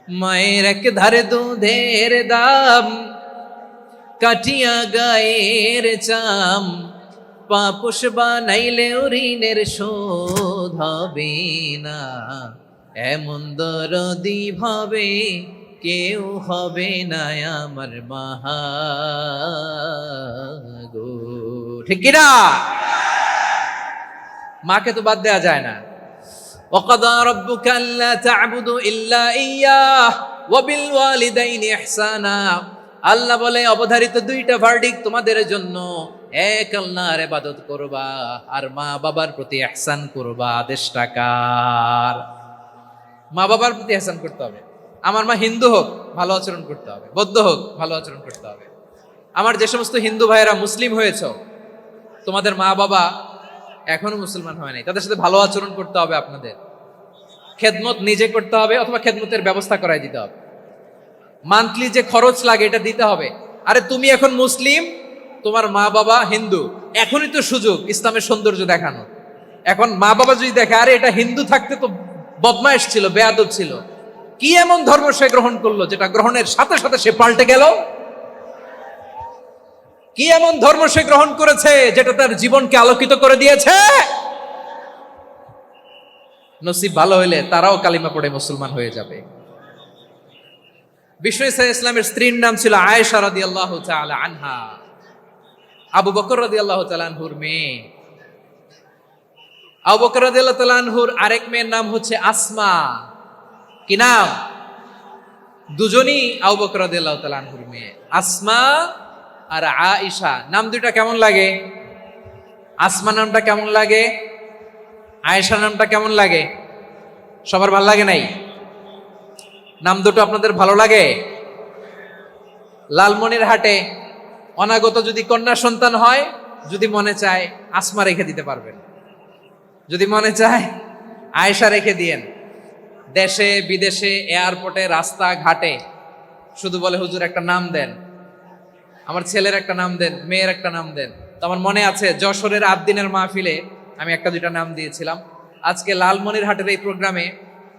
মায়ের এক ধারে দুধের দাম, কাটিয়া গায়ের চাম, পাপুষ বানাইলে ঋণের শোধ হবে না, এমন দরদি ভাবে কেউ হবে না আমার মাগো, ঠিক কিনা? মাকে তো বাদ দেয়া যায় না। وَقَضَى رَبُّكَ أَلَّا تَعْبُدُوا إِلَّا إِيَّاهُ وَبِالْوَالِدَيْنِ إِحْسَانًا। আল্লাহ বলে, অবধারিত 2টা ভার্ডিক্ট তোমাদের জন্য, এক আল্লাহর ইবাদত করবা আর মা বাবার প্রতি ইহসান করবা। আদেশটা কার? মা বাবার প্রতি ইহসান করতে হবে। আমার মা হিন্দু হোক, ভালো আচরণ করতে হবে, বৌদ্ধ হোক, ভালো আচরণ করতে হবে। আমার যে সমস্ত হিন্দু ভাইয়েরা মুসলিম হয়েছে, তোমাদের মা বাবা এখনো মুসলমান হয় নাই, তাদের সাথে ভালো আচরণ করতে হবে। আপনাদের খেদমত নিজে করতে হবে, অথবা খেদমতের ব্যবস্থা করাই দিতে হবে। মান্থলি যে খরচ লাগে এটা দিতে হবে। আরে তুমি এখন মুসলিম, তোমার মা বাবা হিন্দু, এখনই তো সুযোগ ইসলামের সৌন্দর্য দেখানো। এখন মা বাবা যদি দেখে, আরে এটা হিন্দু থাকতে তো বদমাইশ ছিল, বেয়াদব ছিল, কি এমন ধর্ম সে গ্রহণ করলো যেটা গ্রহণের সাথে সাথে সে পাল্টে গেল? কি এমন ধর্ম সে গ্রহণ করেছে যেটা তার জীবনকে আলোকিত করে দিয়েছে? নসিব ভালো হইলে তারাও কালিমা পড়ে মুসলমান হয়ে যাবে। বিষ্ণু ঈসা ইসলামের স্ত্রীর নাম ছিল আয়েশা রাদিয়াল্লাহু তাআলা আনহা, আবু বকর রাদিয়াল্লাহু তাআলা আনহুর মেয়ে। আবু বকর রাদিয়াল্লাহু তাআলা আনহুর আরেক মেয়ের নাম হচ্ছে আসমা। কি নাম? দুজনই আবু বকর রাদিয়াল্লাহু তাআলা আনহুর মেয়ে, আসমা আর আয়েশা। নাম দুইটা কেমন লাগে? আসমা নামটা কেমন লাগে? আয়েশা নামটা কেমন লাগে? সবার ভালো লাগে নাই? নাম দুটো আপনাদের ভালো লাগে? লালমনিরহাটে অনাগত যদি কন্যা সন্তান হয়, যদি মনে চায় আসমা রেখে দিতে পারবেন, যদি মনে চায় আয়েশা রেখে দিয়েন। দেশে বিদেশে এয়ারপোর্টে রাস্তা ঘাটে শুধু বলে, হুজুর একটা নাম দেন, আমার ছেলের একটা নাম দেন, মেয়ের একটা নাম দেন। তো আমার মনে আছে যশোরের আদ্দিনের মাহফিলে আমি একটা দুইটা নাম দিয়েছিলাম। আজকে লালমনিরহাটের এই প্রোগ্রামে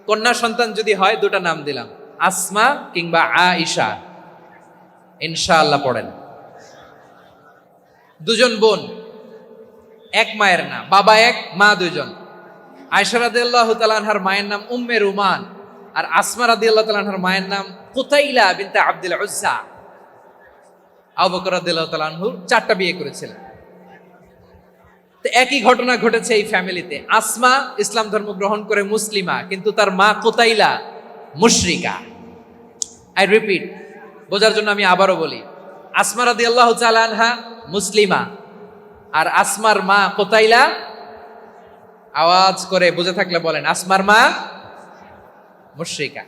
কন্যা সন্তান যদি হয় দুটা নাম দিলাম, আসমা কিংবা আয়েশা। ইনশাআল্লাহ পড়েন। দুজন বোন, এক মায়ের না, বাবা এক মা দুজন। আয়েশা রাদিয়াল্লাহু তাআলা আনহার মায়ের নাম উম্মে রুমান, আর আসমা রাদিয়াল্লাহু তাআলা আনহার মায়ের নাম কুতাইলা বিনতে আব্দুল উজ্জা। আবু বকর রাদিয়াল্লাহু তাআলা আনহু 4টা বিয়ে করেছিলেন। তো একই ঘটনা ঘটেছে এই ফ্যামিলিতে। আসমা ইসলাম ধর্ম গ্রহণ করে মুসলিমা, কিন্তু তার মা কুতাইলা মুশরিকা। আই রিপিট, বোঝার জন্য আমি আবারও বলি, আসমা রাদিয়াল্লাহু তাআলা আনহা মুসলিমা, আর আসমার মা কুতাইলা, আওয়াজ করে বুঝে থাকলে বলেন, আসমার মা মুশরিকা।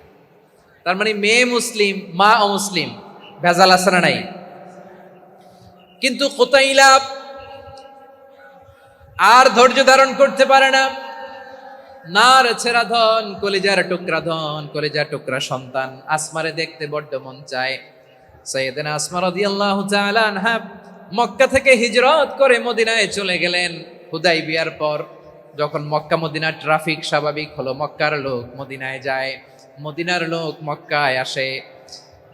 তার মানে মেয়ে মুসলিম, মা অমুসলিম, ভেজাল আছে না নাই? কিন্তু কুতাইলা আর ধৈর্য ধারণ করতে পারে না। নার ছেড়া ধন, কলিজার টুকরা ধন, কলিজার টুকরা সন্তান আসমারে দেখতে বড্ড মন চায়। সাইয়েদনা আসমা রাদিয়াল্লাহু তাআলা আনহা মক্কা থেকে হিজরত করে মদিনায় চলে গেলেন হুদাইবিয়ার পর। যখন মক্কা মদিনার ট্রাফিক স্বাভাবিক হলো, মক্কার লোক মদিনায় যায়, মদিনার লোক মক্কায় আসে।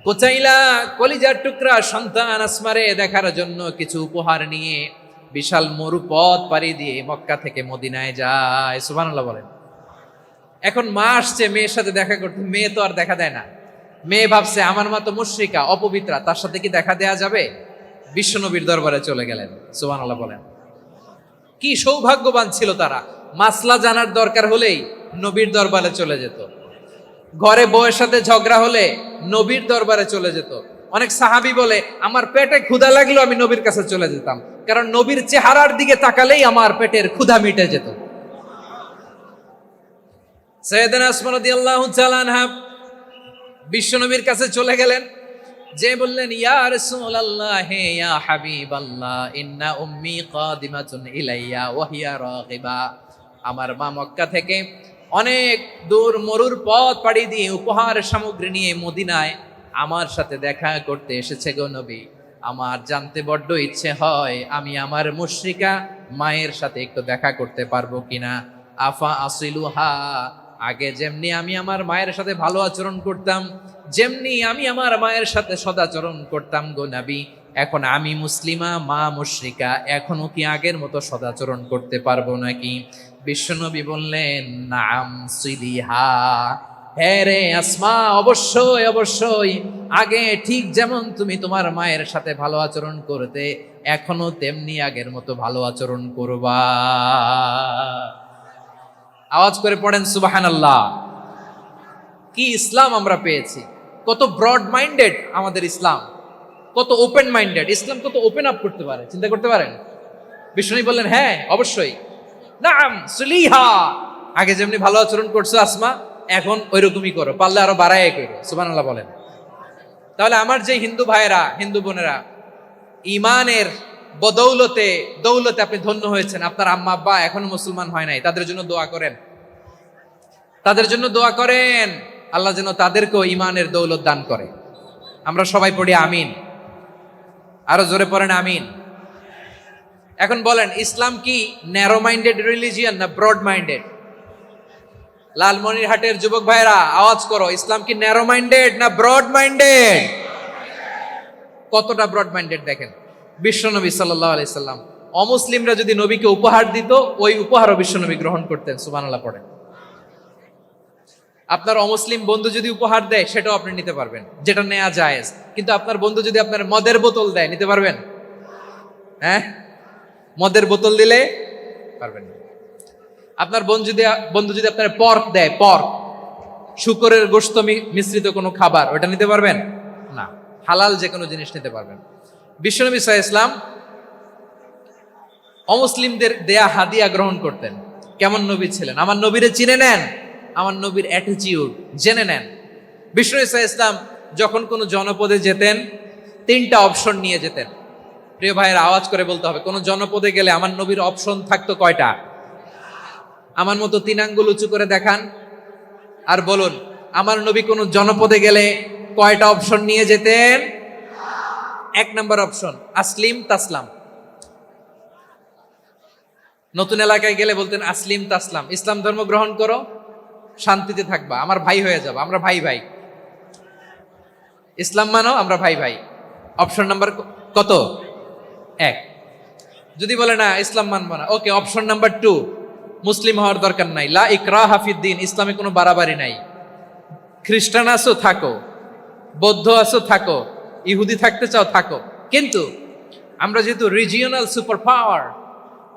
কুতাইলা কলিজার টুকরা সন্তান আসমারে দেখার জন্য কিছু উপহার নিয়ে বিশাল মরুপথ পাড়ি দিয়ে মক্কা থেকে মদিনায় যায়। সুবহানাল্লাহ বলেন। এখন মা আসছে মেয়ের সাথে দেখা করতে, মেয়ে তো আর দেখা দেয় না। মেয়ে ভাবছে আমার মা তো মুশরিকা, অপবিত্রা, তার সাথে কি দেখা দেয়া যাবে? বিশ্বনবীর দরবারে চলে গেলেন। সুবহানাল্লাহ বলেন। কি সৌভাগ্যবান ছিল তারা, মাসলা জানার দরকার হলেই নবীর দরবারে চলে যেত। ঘরে বউয়ের সাথে ঝগড়া হলে নবীর দরবারে চলে যেত। অনেক সাহাবী বলে, আমার পেটে ক্ষুধা লাগলো আমি নবীর কাছে চলে যেতাম, কারণ নবীর চেহারার দিকে তাকালেই আমার পেটের ক্ষুধা মিটে যেত। সাইয়েদনা আসমা রাদিয়াল্লাহু তাআলা আনহা বিশ্বনবীর কাছে চলে গেলেন, যে বললেন, ইয়া রাসূলুল্লাহ, ইয়া হাবিবাল্লাহ, ইন্না উম্মি কাদিমাতুন ইলাইয়া ওয়া হিয়া রাগিবা। আমার মা মক্কা থেকে অনেক দূর মরুর পথ পাড়ি দিয়ে উপহার সামগ্রী নিয়ে মদিনায় আমার সাথে দেখা করতে এসেছে গো নবী। আমার জানতে বড্ড ইচ্ছে হয় আমি আমার মুশরিকা মায়ের সাথে একটু দেখা করতে পারবো কিনা। আফা আসিলুহা, আগে যেমনি আমি আমার মায়ের সাথে ভালো আচরণ করতাম, যেমনি আমি আমার মায়ের সাথে সদাচরণ করতাম গো নবী, এখন আমি মুসলিমা, মা মুশরিকা, এখনো কি আগের মতো সদাচরণ করতে পারবো নাকি? বিশ্বনবী বললেন, নাম সিলিহা, হ্যাঁ রে আসমা, অবশ্যই অবশ্যই, আগে ঠিক যেমন তুমি তোমার মায়ের সাথে ভালো আচরণ করতে, এখনো তেমনি আগের মতো ভালো আচরণ করবা। আওয়াজ করে পড়েন সুবহানাল্লাহ। কি ইসলাম আমরা পেয়েছি! কত ব্রড মাইন্ডেড আমাদের ইসলাম, কত ওপেন মাইন্ডেড ইসলাম, কত ওপেন আপ করতে পারে, চিন্তা করতে পারেন। বিষ্ণু বললেন, হ্যাঁ অবশ্যই, নাম সুলিহা, আগে যেমনি ভালো আচরণ করছো আসমা, এখন ওইরকমই করো, পারলে আরো বাড়ায় করো। সুবহানাল্লাহ বলেন। তাহলে আমার যে হিন্দু ভাইয়েরা, হিন্দু বোনেরা, ইমানের বদৌলতে দৌলতে আপনি ধন্য হয়েছেন, আপনার আম্মা আব্বা এখনো মুসলমান হয় নাই, তাদের জন্য দোয়া করেন, তাদের জন্য দোয়া করেন, আল্লাহ যেন তাদেরকেও ইমানের দৌলত দান করে। আমরা সবাই পড়ি আমিন, আরো জোরে পড়েন আমিন। এখন বলেন, ইসলাম কি ন্যারো মাইন্ডেড রিলিজিয়ান না ব্রড মাইন্ডেড? লালমনিরহাটের যুবক ভাইরা আওয়াজ করো, ইসলাম কি ন্যারো মাইন্ডেড না ব্রড মাইন্ডেড? কতটা ব্রড মাইন্ডেড দেখেন। বিশ্বনবী সাল্লাল্লাহু আলাইহি সাল্লাম অমুসলিমরা যদি নবীকে উপহার দিত, ওই উপহারও বিশ্বনবী গ্রহণ করতেন। সুবহানাল্লাহ পড়েন। আপনার অমুসলিম বন্ধু যদি উপহার দেয়, সেটাও আপনি নিতে পারবেন, যেটা নেওয়া জায়েজ। কিন্তু আপনার বন্ধু যদি আপনার মদের বোতল দেয়, নিতে পারবেন? হ্যাঁ, মদের বোতল দিলে পারবেন না। আপনার বন্ধু যদি আপনার পর্ক দেয়, পর্ক, শুকরের গোশত মিশ্রিত কোনো খাবার, ওটা নিতে পারবেন না। হালাল যে কোনো জিনিস নিতে পারবেন। বিশ্বনবী সাল্লাল্লাহু আলাইহি ওয়াসাল্লাম অমুসলিমদের দেয়া হাদিয়া গ্রহণ করতেন। কেমন নবী ছিলেন! আমার নবীরে চিনে নেন, আমার নবীর অ্যাটিটিউড জেনে নেন। বিশ্বনবী সাল্লাল্লাহু আলাইহি ওয়াসাল্লাম যখন কোনো জনপদে যেতেন, 3টা অপশন নিয়ে যেতেন। প্রিয় ভাইয়ের আওয়াজ করে বলতে হবে, কোন জনপদে গেলে আমার নবীর অপশন থাকতো কয়টা? আমার মতো 3 আঙ্গুল উঁচু করে দেখান আর বলুন, আমার নবী কোন জনপদে গেলে কয়টা অপশন নিয়ে যেতেন? 1 নম্বর অপশন, আসলিম তাসলাম। নতুন এলাকায় গেলে বলতেন আসলিম তাসলাম, ইসলাম ধর্ম গ্রহণ করো, শান্তিতে থাকবা, আমার ভাই হয়ে যাবো, আমরা ভাই ভাই। ইসলাম মানো, আমরা ভাই ভাই। অপশন নাম্বার কত? এক। যদি বলে না ইসলাম মানবো না, ওকে, অপশন নাম্বার 2, মুসলিম হওয়ার দরকার নাই, লা ইকরাহা ফিদ্দিন, ইসলামে কোনো বাড়াবাড়ি নাই। খ্রিস্টান আছো থাকো, বৌদ্ধ আছো থাকো, ইহুদি থাকতে চাও থাকো, কিন্তু আমরা যেহেতু রিজিওনাল সুপার পাওয়ার,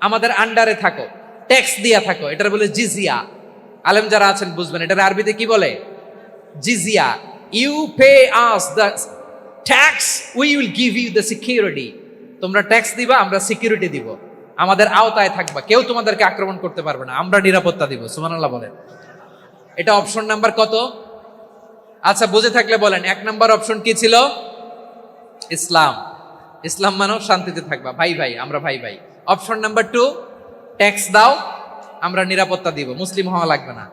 আমাদের আন্ডারে থাকো, ট্যাক্স দিয়া থাকো, এটার বলে জিজিয়া। আলেম যারা আছেন বুঝবেন, এটার আরবিতে কি বলে? জিজিয়া। You pay us the tax, we will give you the security. তোমরা ট্যাক্স দিবা, আমরা সিকিউরিটি দিব, আমাদের আওতায় থাকবা, কেউ তোমাদেরকে আক্রমণ করতে পারবে না, আমরা নিরাপত্তা দিব। সুবহানাল্লাহ বলেন। এটা অপশন নাম্বার কত? আচ্ছা, বুঝে থাকলে বলেন, 1 নাম্বার অপশন কি ছিল? ইসলাম। ইসলাম মানো, শান্তিতে থাকবা, ভাই ভাই, আমরা ভাই ভাই। অপশন নাম্বার 2, ট্যাক্স দাও, আমরা নিরাপত্তা দিব, মুসলিম হওয়া লাগবে না।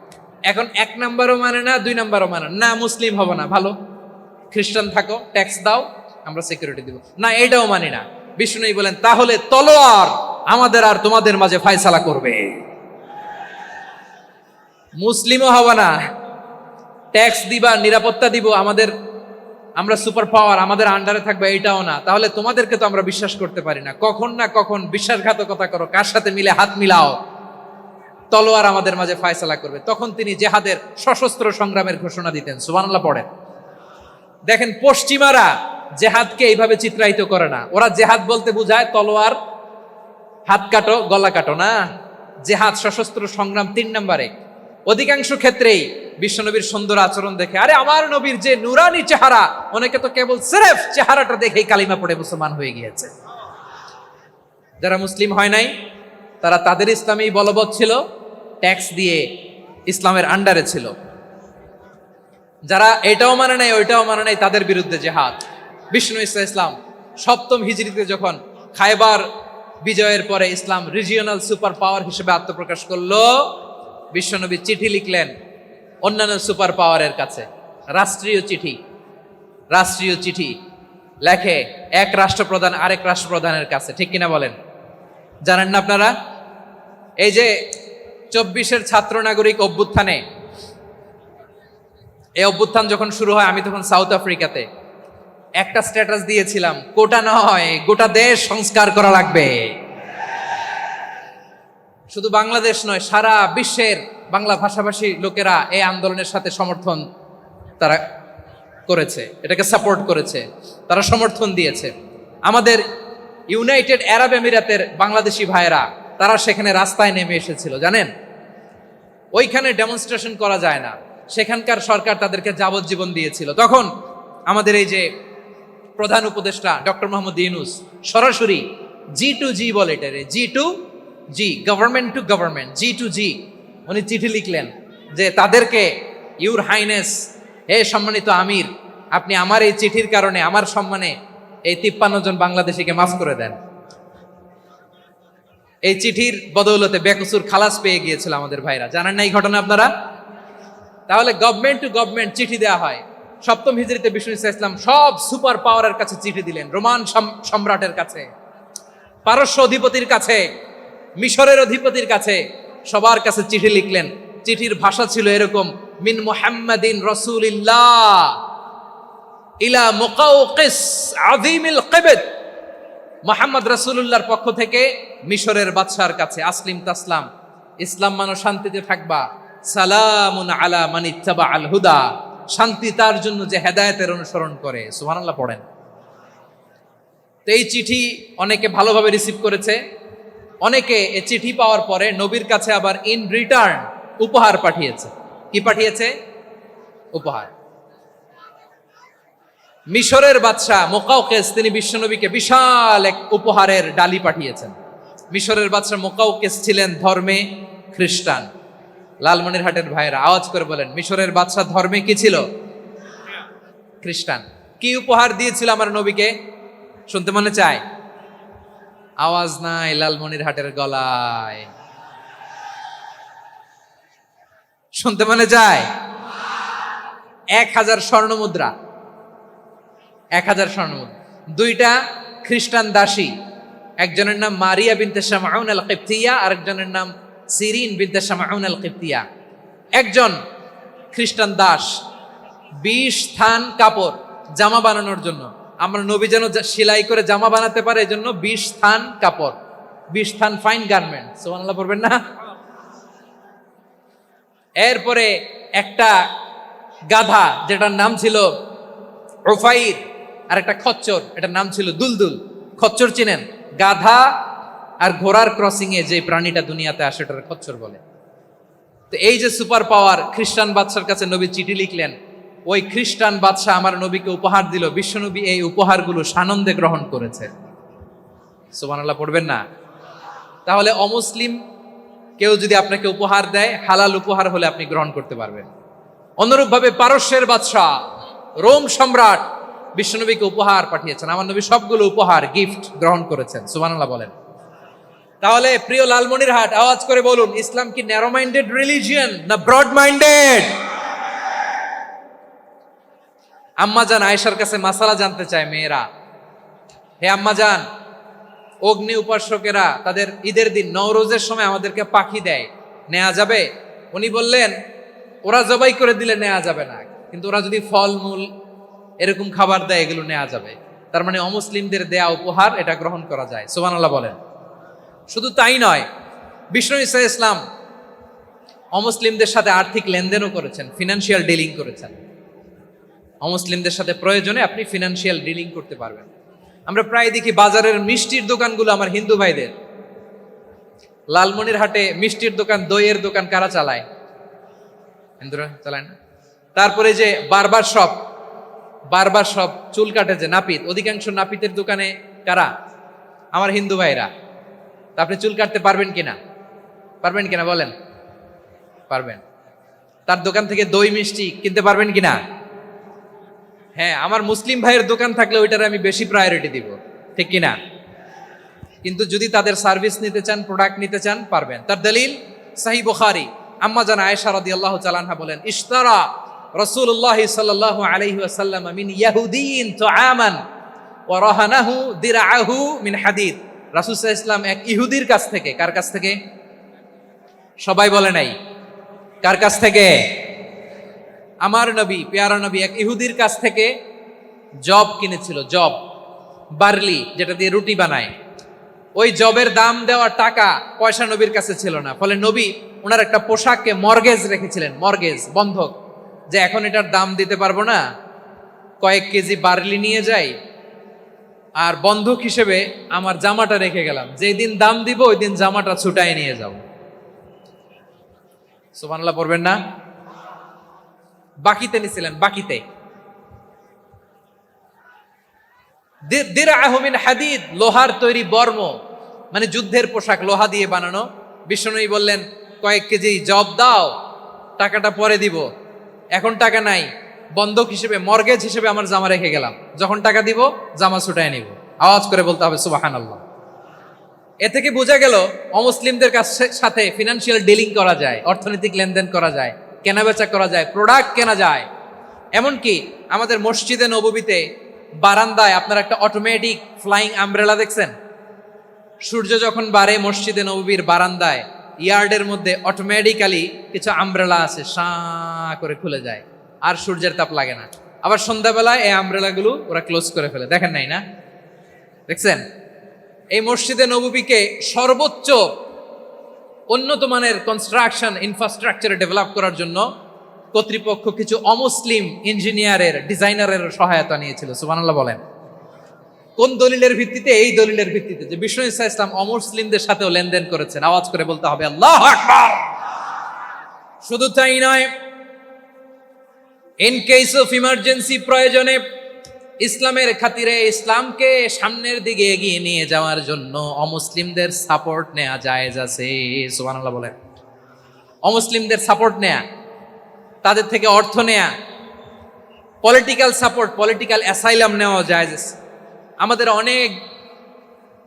এখন 1 নাম্বারও মানে না, 2 নাম্বারও মানে না, মুসলিম হবো না, ভালো, খ্রিস্টান থাকো, ট্যাক্স দাও, আমরা সিকিউরিটি দিব না, এটাও মানি না। বিষ্ণু বলেন, তাহলে তলোয়ার আমাদের আর তোমাদের মাঝে ফয়সালা করবে। মুসলিমও হবো না, ট্যাক্স দিবা, নিরাপত্তা দিব, আমরা সুপার পাওয়ার, আমাদের আন্ডারে থাকবে, এইটাও না। তাহলে তোমাদেরকে তো আমরা বিশ্বাস করতে পারি না, কখন না কখন বিশ্বাসঘাতকতা করো, কার সাথে মিলে হাত মিলাও, তলোয়ার আমাদের মাঝে ফয়সালা করবে। তখন তিনি জেহাদের সশস্ত্র সংগ্রামের ঘোষণা দিতেন। সুবহানাল্লাহ পড়েন। দেখেন, পশ্চিমারা জেহাদকে এইভাবে চিত্রায়িত করে না। ওরা জেহাদ বলতে বুঝায় তলোয়ার, হাত কাটো, গলা কাটো, না। জেহাদ সশস্ত্র সংগ্রাম 3 নম্বরে। অধিকাংশ ক্ষেত্রেই বিশ্বনবীর সুন্দর আচরণ দেখে, আরে আমার নবীর যে নুরানি চেহারা, অনেকে তো কেবল সিরেফ চেহারাটা দেখেই কালিমা পড়ে মুসলমান হয়ে গিয়েছে। যারা মুসলিম হয় নাই, তারা তাদের ইসলামেই বলবৎ ছিল, ট্যাক্স দিয়ে ইসলামের আন্ডারে ছিল। যারা এটাও মানে নাই, ওইটাও মানে নাই, তাদের বিরুদ্ধে জেহাদ। বিষ্ণু ইসলাম 7ম হিজরিতে যখন খায়বার বিজয়ের পরে ইসলাম রিজিওনাল সুপার পাওয়ার হিসেবে আত্মপ্রকাশ করলো, বিশ্বনবী চিঠি লিখলেন অন্যান্য সুপার পাওয়ারের কাছে, রাষ্ট্রীয় চিঠি লেখে এক রাষ্ট্রপ্রধান আরেক রাষ্ট্রপ্রধানের কাছে। ঠিক কিনা বলেন? জানেন না আপনারা? এই যে 24-এর ছাত্র নাগরিক অভ্যুত্থানে, এই অভ্যুত্থান যখন শুরু হয়, আমি তখন সাউথ আফ্রিকাতে, একটা স্ট্যাটাস দিয়েছিলাম, কোটা নয়, গোটা দেশ সংস্কার করা লাগবে। শুধু বাংলাদেশ নয়, সারা বিশ্বের বাংলা ভাষাভাষী লোকেরা এই আন্দোলনের সাথে সমর্থন তারা করেছে, এটাকে সাপোর্ট করেছে, তারা সমর্থন দিয়েছে। আমাদের ইউনাইটেড আরব আমিরাতের বাংলাদেশি ভাইয়েরা, তারা সেখানে রাস্তায় নেমে এসেছিল, জানেন? ওইখানে ডেমনস্ট্রেশন করা যায় না, সেখানকার সরকার তাদেরকে যাবজ্জীবন দিয়েছিল। তখন আমাদের এই যে প্রধান উপদেষ্টা ডক্টর মোহাম্মদ ইউনূস সরাসরি G2G বলে, এটারে G2G, government to government, G2G, উনি চিঠি লিখলেন যে তাদেরকে, ইউর হাইনেস, হে সম্মানিত আমির, আপনি আমার এই চিঠির কারণে আমার সম্মানে এই 53 জন বাংলাদেশিকে মাফ করে দেন। এই চিঠির বদৌলতে বেকসুর খালাস পেয়ে গিয়েছিল আমাদের ভাইরা। জানেন না এই ঘটনা আপনারা? তাহলে গভর্নমেন্ট টু গভর্নমেন্ট চিঠি দেওয়া হয়। 7ম হিজরিতে বিষ্ণু ইসলাম সব সুপার পাওয়ারের কাছে চিঠি দিলেন, রোমান সম্রাটের কাছে, পারস্য অধিপতির কাছে, মিশরের অধিপতির কাছে, সবার কাছে চিঠি লিখলেন। চিঠির ভাষা ছিল এরকম, মিন মুহাম্মাদিন রাসূলিল্লাহ ইলা মুকাওকিস আযীমিল কিবত, মুহাম্মদ রাসূলুল্লাহর পক্ষ থেকে মিশরের বাদশার কাছে, আসলিম তাসলাম, ইসলাম মানো, শান্তিতে থাকবা, সালামুন আলা মান ইত্তাবা আল হুদা, শান্তি তার জন্য যে হেদায়েতের অনুসরণ করে। সুবহানাল্লাহ পড়েন। তো এই চিঠি অনেকে ভালোভাবে রিসিভ করেছে, অনেকে এই চিঠি পাওয়ার পরে নবীর কাছে আবার ইন রিটার্ন উপহার পাঠিয়েছে। কি পাঠিয়েছে? উপহার। মিশরের বাদশা মুকাওকিস, তিনি বিশ্বনবীকে বিশাল এক উপহারের ডালি পাঠিয়েছেন। মিশরের বাদশা মুকাওকিস ছিলেন ধর্মে খ্রিস্টান। লালমনিরহাটের ভাইয়েরা আওয়াজ করে বলেন, মিশরের বাদশা ধর্মে কি ছিল? খ্রিস্টান। কি উপহার দিয়েছিল আমার নবীকে? শুনতে মনে চায়? আওয়াজ নাই লালমনিরহাটের গলায়, শুনতে মনে চায়? 1000 স্বর্ণ মুদ্রা, 1000 স্বর্ণ মুদ্রা, 2টা খ্রিস্টান দাসী, একজনের নাম মারিয়া বিনতে শামউন আল কিবতিয়া, আরেকজনের নাম সিরিন বিনতে শামউন আল কিবতিয়া। একজন খ্রিস্টান দাস 20 থান কাপড় জামা বানানোর জন্য, আমরা নবী যেন সেলাই করে জামা বানাতে পারে এই জন্য 20 থান কাপড়, 20 থান ফাইন গার্মেন্ট, সুবহানাল্লাহ পড়বেন না? এরপরে একটা গাধা যেটার নাম ছিল উফাইর, আর একটা খচ্চর এটার নাম ছিল দুলদুল। খচ্চর চিনেন? গাধা আর ঘোড়ার ক্রসিং এ যে প্রাণীটা দুনিয়াতে আসে এটার খচ্চর বলে। তো এই যে সুপার পাওয়ার, খ্রিস্টান বাদশার কাছে নবী চিঠি লিখলেন, ওই খ্রিস্টান বাদশা আমার নবীকে উপহার দিল, বিশ্বনবী এই উপহারগুলো সানন্দে গ্রহণ করেছে। সুবহানাল্লাহ পড়বেন না? তাহলে অমুসলিম কেউ যদি আপনাকে উপহার দেয়, হালাল উপহার হলে আপনি গ্রহণ করতে পারবেন। অনুরূপভাবে পারস্যের বাদশা, রোম সম্রাট বিশ্বনবীকে উপহার পাঠিয়েছেন, আমার নবী সবগুলো উপহার গিফট গ্রহণ করেছেন। সুবহানাল্লাহ বলেন। তাহলে প্রিয় লালমনিরহাট, আওয়াজ করে বলুন, ইসলাম কি ন্যারো মাইন্ডেড রিলিজিয়ন না ব্রড মাইন্ডেড? আম্মাজান আয়েশার কাছে মাসালা জানতে চায় মেয়েরা, হে আম্মাজান, অগ্নি উপাসকেরা তাদের ঈদের দিন নওরোজের সময় আমাদেরকে পাখি দেয়, নেওয়া যাবে? উনি বললেন, ওরা জবাই করে দিলে নেওয়া যাবে না, কিন্তু ওরা যদি ফলমূল এরকম খাবার দেয় এগুলো নেওয়া যাবে। তার মানে অমুসলিমদের দেয়া উপহার এটা গ্রহণ করা যায়। সুবহানাল্লাহ বলেন। শুধু তাই নয়, বিষ্ণু ঈসা ইসলাম অমুসলিমদের সাথে আর্থিক লেনদেনও করেছেন, ফিনান্সিয়াল ডিলিং করেছেন। অমুসলিমদের সাথে প্রয়োজনে আপনি ফিনান্সিয়াল ডিলিং করতে পারবেন। আমরা প্রায় দেখি বাজারের মিষ্টির দোকানগুলো আমার হিন্দু ভাইদের। লালমনিরহাটে মিষ্টির দোকান, দইয়ের দোকান কারা চালায়? হিন্দুরা চালায় না? তারপরে যে বারবার শপ, চুল কাটে যে নাপিত, অধিকাংশ নাপিতের দোকানে কারা? আমার হিন্দু ভাইরা। তা আপনি চুল কাটতে পারবেন কিনা? বলেন, পারবেন? তার দোকান থেকে দই মিষ্টি কিনতে পারবেন কিনা? হ্যাঁ, আমার মুসলিম ভাইয়ের দোকান থাকলে ওইটার আমি বেশি প্রায়োরিটি দিব, ঠিক কিনা? কিন্তু যদি তাদের সার্ভিস নিতে চান, প্রোডাক্ট নিতে চান, পারবেন। তার দলিল সহিহ বুখারী, আম্মা জান আয়েশা রাদিয়াল্লাহু তাআলা আনহা বলেন, ইশতারা রাসূলুল্লাহ সাল্লাল্লাহু আলাইহি ওয়াসাল্লাম মিন ইয়াহুদিয়িন তুআমান ওয়া রাহানাহু দিরআহু মিন হাদিদ। রাসূল সাল্লাল্লাহু আলাইহি ওয়াসাল্লাম এক ইহুদির কাছ থেকে, কার কাছ থেকে? সবাই বলে নাই, কার কাছ থেকে? আমার নবী, পেয়ারা নবী এক ইহুদির কাছ থেকে জব কিনেছিল, জব, বার্লি, যেটা দিয়ে রুটি বানায়। ওই জবের দাম দেওয়া টাকা পয়সা নবীর কাছে ছিল না, ফলে নবী ওনার একটা পোশাককে মর্গেজ রেখেছিলেন, মর্গেজ, বন্ধক, যে এখন এটার দাম দিতে পারবো না, কয়েক কেজি বার্লি নিয়ে যাই আর বন্ধক হিসেবে আমার জামাটা রেখে গেলাম, যেই দিন দাম দিব ওই দিন জামাটা ছুটায় নিয়ে যাও। সুবহানাল্লাহ পড়বেন না? বাকিতে নিছিলেন, বাকিতে। দিরআহু মিন হাদিদ, লোহার তৈরি বর্ম, মানে যুদ্ধের পোশাক, লোহা দিয়ে বানানো। বিষ্ণুনবী বললেন, কয়েক কেজি জব দাও, টাকাটা পরে দিব, এখন টাকা নাই, বন্ধক হিসেবে, মর্গেজ হিসেবে আমার জামা রেখে গেলাম, যখন টাকা দিব জামা ছুটায় নিব। আওয়াজ করে বলতে হবে সুবহানাল্লাহ। এ থেকে বোঝা গেল অমুসলিমদের সাথে ফিনান্সিয়াল ডিলিং করা যায়, অর্থনৈতিক লেনদেন করা যায়, কেনাবেচা করা যায়, প্রোডাক্ট কেনা যায়। এমনকি আমাদের মসজিদে নববীতে বারান্দায় আপনার একটা অটোমেটিক ফ্লাইং আমব্রেলা দেখছেন? সূর্য যখন বাড়ে মসজিদে নববীর বারান্দায় ইয়ার্ডের মধ্যে অটোমেটিক্যালি কিছু আমব্রেলা আছে, সাঁ করে খুলে যায়, আর সূর্যের তাপ লাগে না। আবার সন্ধ্যাবেলায় এই আমব্রেলাগুলো ওরা ক্লোজ করে ফেলে, দেখেন নাই না? দেখছেন? এই মসজিদে নববীকে সর্বোচ্চ উন্নত মানের কনস্ট্রাকশন ইনফ্রাস্ট্রাকচারে ডেভেলপ করার জন্য কর্তৃপক্ষ কিছু অমুসলিম ইঞ্জিনিয়ারের, ডিজাইনারের সহায়তা নিয়েছিল। সুবহানাল্লাহ বলেন। কোন দলিলের ভিত্তিতে? এই দলিলের ভিত্তিতে যে বিষ্ণু ঈসা ইসলাম অমুসলিমদের সাথেও লেনদেন করেছেন। আওয়াজ করে বলতে হবে আল্লাহু আকবার। শুধু তাই নয়, ইন কেস অফ ইমার্জেন্সি, প্রয়োজনে ইসলামের খাতিরে, ইসলামকে সামনের দিকে এগিয়ে নিয়ে যাওয়ার জন্য অমুসলিমদের সাপোর্ট নেওয়া জায়েজ আছে। সুবহানাল্লাহ বলেন। অমুসলিমদের সাপোর্ট নেয়া, তাদের থেকে অর্থ নেয়া, পলিটিক্যাল সাপোর্ট, পলিটিক্যাল অ্যাসাইলাম নেওয়া জায়েজ আছে। আমাদের অনেক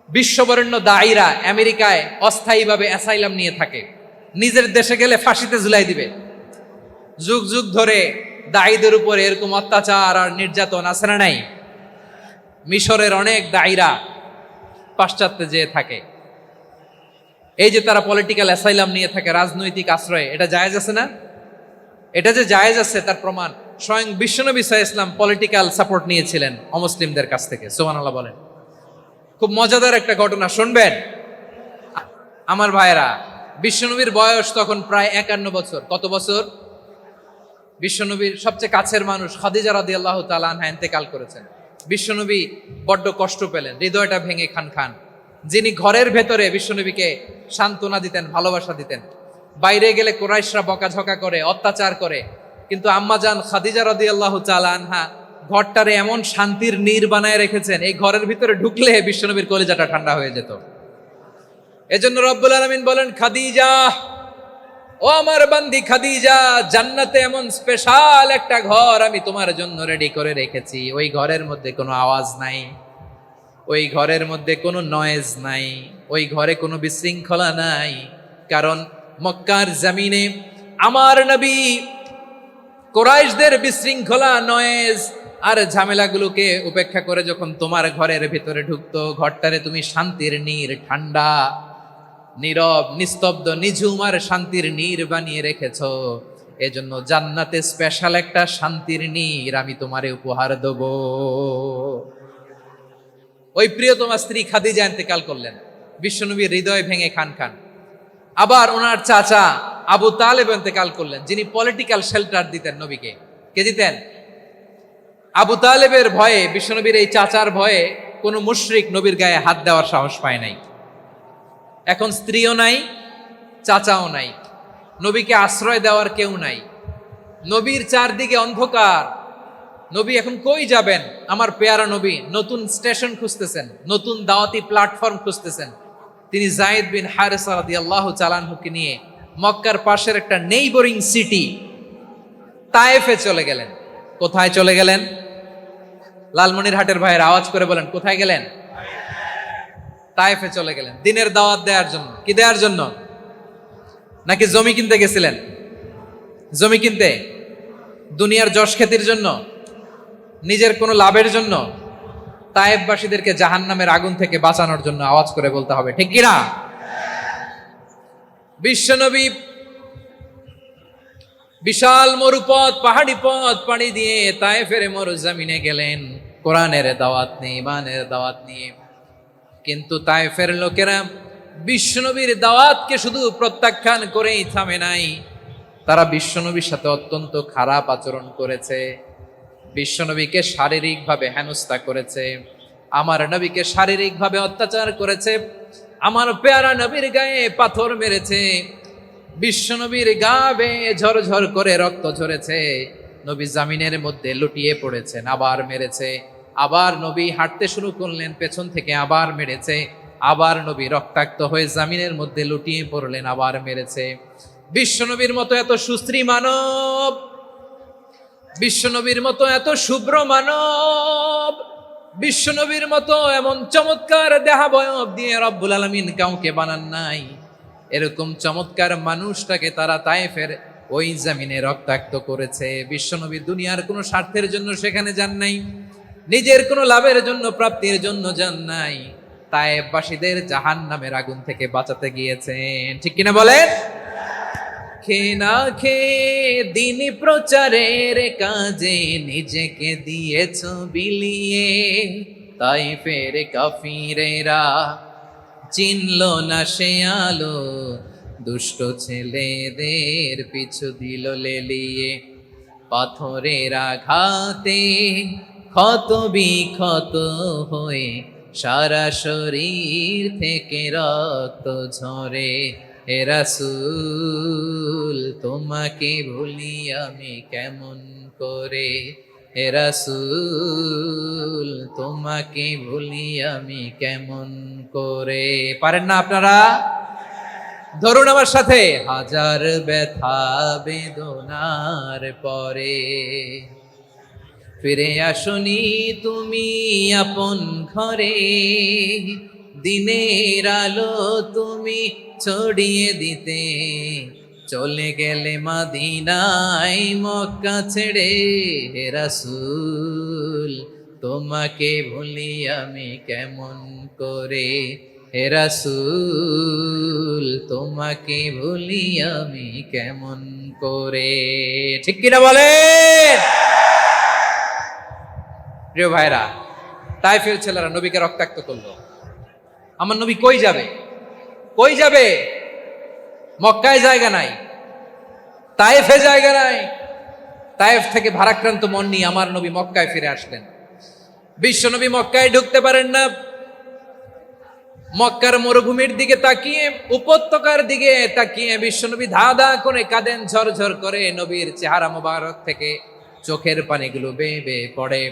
বিশ্ববরেণ্য দায়ীরা আমেরিকায় অস্থায়ীভাবে অ্যাসাইলাম নিয়ে থাকে, নিজের দেশে গেলে ফাঁসিতে ঝুলাই দিবে। যুগ যুগ ধরে দায়ীদের উপরে এরকম অত্যাচার আর নির্যাতন আছে না নাই? মিশরের অনেক দায়ীরা পাশ্চাত্যে যেয়ে থাকে। এই যে তারা পলিটিক্যাল অ্যাসাইলাম নিয়ে থাকে, রাজনৈতিক আশ্রয়, এটা জায়েজ আছে না? এটা যে জায়েজ আছে তার প্রমাণ স্বয়ং বিশ্বনবী সাল্লাল্লাহু আলাইহি ওয়াসাল্লাম পলিটিক্যাল সাপোর্ট নিয়েছিলেন অমুসলিমদের কাছ থেকে। সুবহানাল্লাহ বলেন। খুব মজাদার একটা ঘটনা শুনবেন আমার ভাইয়েরা। বিশ্বনবীর বয়স তখন প্রায় 51 বছর। কত বছর? বিশ্বনবীর সবচেয়ে কাছের মানুষ খাদিজা রাদিয়াল্লাহু তাআলা আনহা ইন্তেকাল করেছেন। বিশ্বনবী বড্ড কষ্ট পেলেন, হৃদয়টা ভেঙে খান খান। যিনি ঘরের ভেতরে বিশ্বনবীকে সান্ত্বনা দিতেন, ভালোবাসা দিতেন, বাইরে গেলে কুরাইশরা বকাঝকা করে, অত্যাচার করে, কিন্তু আম্মাজান খাদিজা রাদিয়াল্লাহু তাআলা আনহা ঘরটারে এমন শান্তির নীড় বানায় রেখেছেন, এই ঘরের ভিতরে ঢুকলে বিশ্বনবীর কলিজাটা ঠান্ডা হয়ে যেত। এজন্য রব্বুল আলামিন বলেন, খাদিজা, ও আমার বান্দি খাদিজা, জান্নাতে এমন স্পেশাল একটা ঘর আমি তোমার জন্য রেডি করে রেখেছি। ওই ঘরের মধ্যে কোনো আওয়াজ নাই, ওই ঘরের মধ্যে কোনো নয়েজ নাই, ওই ঘরে কোনো বিশৃঙ্খলা নাই। কারণ মক্কার জমিনে আমার নবী কুরাইশদের বিশৃঙ্খলা, নয়েজ আর ঝামেলাগুলোকে উপেক্ষা করে যখন তোমার ঘরের ভিতরে ঢুকতো, ঘরটারে তুমি শান্তির নীড়, ঠান্ডা, নীরব, নিস্তব্ধ, নিঝুম আর শান্তির নীড় বানিয়ে রেখেছ। এজন্য জান্নাতে স্পেশাল একটা শান্তির নীড় আমি তোমারে উপহার দেব। ওই প্রিয়তমা স্ত্রী খাদিজা ইন্তেকাল করলেন, বিশ্বনবীর হৃদয় ভেঙে খান খান। আবার ওনার চাচা আবু তালেব ইন্তেকাল করলেন, যিনি পলিটিক্যাল শেল্টার দিতেন নবীকে। কে দিতেন? আবু তালেবের ভয়ে, বিশ্বনবীর এই চাচার ভয়ে কোনো মুশরিক নবীর গায়ে হাত দেওয়ার সাহস পায় নাই। এখন স্ত্রীও নাই, চাচাও নাই, নবীকে আশ্রয় দেওয়ার কেউ নাই। নবীর চারদিকে অন্ধকার। নবী এখন কই যাবেন? আমার পেয়ারা নবী নতুন স্টেশন খুঁজতেছেন, নতুন দাওয়াতি প্ল্যাটফর্ম খুঁজতেছেন। তিনি যায়েদ বিন হারেসা রাদিয়াল্লাহু তাআলা আনহুকে নিয়ে মক্কার পাশের একটা নেইবরিং সিটি তায়েফে চলে গেলেন। কোথায় চলে গেলেন? লালমনিরহাটের ভাইয়ের আওয়াজ করে বলেন, কোথায় গেলেন? তায়েফে চলে গেলেন দিনের দাওয়াত দেওয়ার জন্য। কি দেওয়ার জন্য? নাকি জমি কিনতে গেছিলেন? জমি কিনতে? দুনিয়ার যশ খ্যাতির জন্য? নিজের কোনো লাভের জন্য? তায়েফবাসীদেরকে জাহান্নামের আগুন থেকে বাঁচানোর জন্য। আওয়াজ করে বলতে হবে, ঠিক কিনা? বিশ্বনবী বিশাল মরুপথ, পাহাড়ি পথ পাড়ি দিয়ে তায়েফের মরুজমিনে গেলেন কোরআনের দাওয়াত নিয়ে, ইমানের দাওয়াত নিয়ে। কিন্তু তায়েফের লোকেরা বিশ্বনবীর দাওয়াতকে শুধু প্রত্যাখ্যান করেই থামে নাই, তারা বিশ্বনবীর সাথে অত্যন্ত খারাপ আচরণ করেছে। বিশ্বনবীকে শারীরিকভাবে হেনস্থা করেছে, আমার নবীকে শারীরিকভাবে অত্যাচার করেছে, আমার পেয়ারা নবীর গায়ে পাথর মেরেছে, বিশ্বনবীর গা বেয়ে ঝরঝর করে রক্ত ঝরেছে, নবী জামিনের মধ্যে লুটিয়ে পড়েছেন, আবার মেরেছে, আবার নবী হাঁটতে শুরু করলেন, পেছন থেকে আবার মেরেছে, আবার নবী রক্তাক্ত হয়ে জামিনের মধ্যে লুটিয়ে পড়লেন, আবার মেরেছে। বিশ্বনবীর মতো এত সুশ্রী মানব, বিশ্বনবীর মতো এত শুভ্র মানব, বিশ্বনবীর মতো এমন চমৎকার দেহাবয়ব দিয়ে রব্বুল আলামিন কাউকে বানান নাই। এরকম চমৎকার মানুষটাকে তারা তায়েফের ওই জমিনে রক্তাক্ত করেছে। বিশ্বনবী দুনিয়ার কোনো স্বার্থের জন্য সেখানে যান নাই, নিজের কোনো লাভের জন্য, প্রাপ্তির জন্য যান নাই, তায়েফবাসীদের জাহান্নামের আগুন থেকে বাঁচাতে গিয়েছেন। ঠিক কিনা বলেন? খেয়ে না খেয়ে দিন প্রচারের কাজে নিজেকে দিয়েছ বিলিয়ে, তায়েফের কাফিরেরা চিনল না সে আলো, দুষ্ট ছেলেদের পিছু দিল লেলিয়ে, পাথরের আঘাতে ক্ষত বিক্ষত হয়ে সারা শরীর থেকে রক্ত ঝরে। হে রাসূল তোমাকে ভুলি আমি কেমন করে, হে রাসূল তোমাকে ভুলি আমি কেমন করে। পারেন না আপনারা? ধরুন আমার সাথে, হাজার ব্যথা বেদনার পরে ফিরে আসনি তুমি আপন ঘরে, দিনের আলো তুমি ছড়িয়ে দিতে চলে গেলে মদিনায় মক্কা ছেড়ে। হে রাসূল তোমাকে ভুলি আমি কেমন করে, হে রাসূল তোমাকে ভুলি আমি কেমন করে। ঠিক কিনা বলেন? প্রিয় ভাইরা, তায়েফের ছেলেরা নবীকে রক্তাক্ত করলো। আমার নবী কই যাবে? কই যাবে? মক্কায় জায়গা নাই, তায়েফে জায়গা নাই। তায়েফ থেকে ভারাক্রান্ত মন নিয়ে আমার নবী মক্কায় ফিরে আসলেন। বিশ্ব নবী মক্কায় ঢুকতে পারেন না। মক্কার মরুভূমির দিকে তাকিয়ে, উপত্যকার দিকে তাকিয়ে বিশ্বনবী ধা ধা করে কাঁদেন, ঝরঝর করে। নবীর চেহারা মোবারক থেকে চোখের পানিগুলো বেয়ে বেয়ে পড়ে।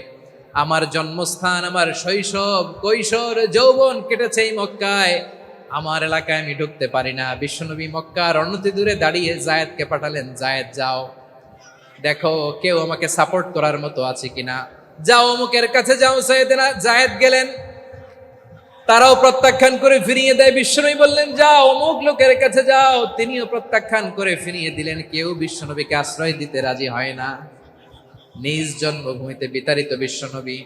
আমার জন্মস্থান, আমার শৈশব, কৈশোর, যৌবন কেটেছে এই মক্কায়। আমার এলাকায় আমি ঢুকতে পারি না। বিশ্বনবী মক্কার অনতি দূরে দাঁড়িয়ে জায়েদকে পাঠালেন, জায়েদ যাও দেখো কেউ আমাকে সাপোর্ট করার মতো আছে কিনা, যাও অমুকের কাছে যাও। জায়েদ গেলেন, তারাও প্রত্যাখ্যান করে ফিরিয়ে দেয়। বিশ্বনবী বললেন যাও অমুক লোকের কাছে যাও, তিনিও প্রত্যাখ্যান করে ফিরিয়ে দিলেন। কেউ বিশ্বনবীকে আশ্রয় দিতে রাজি হয় না। নিজ জন্মভূমিতে বিতাড়িত বিশ্বনবী,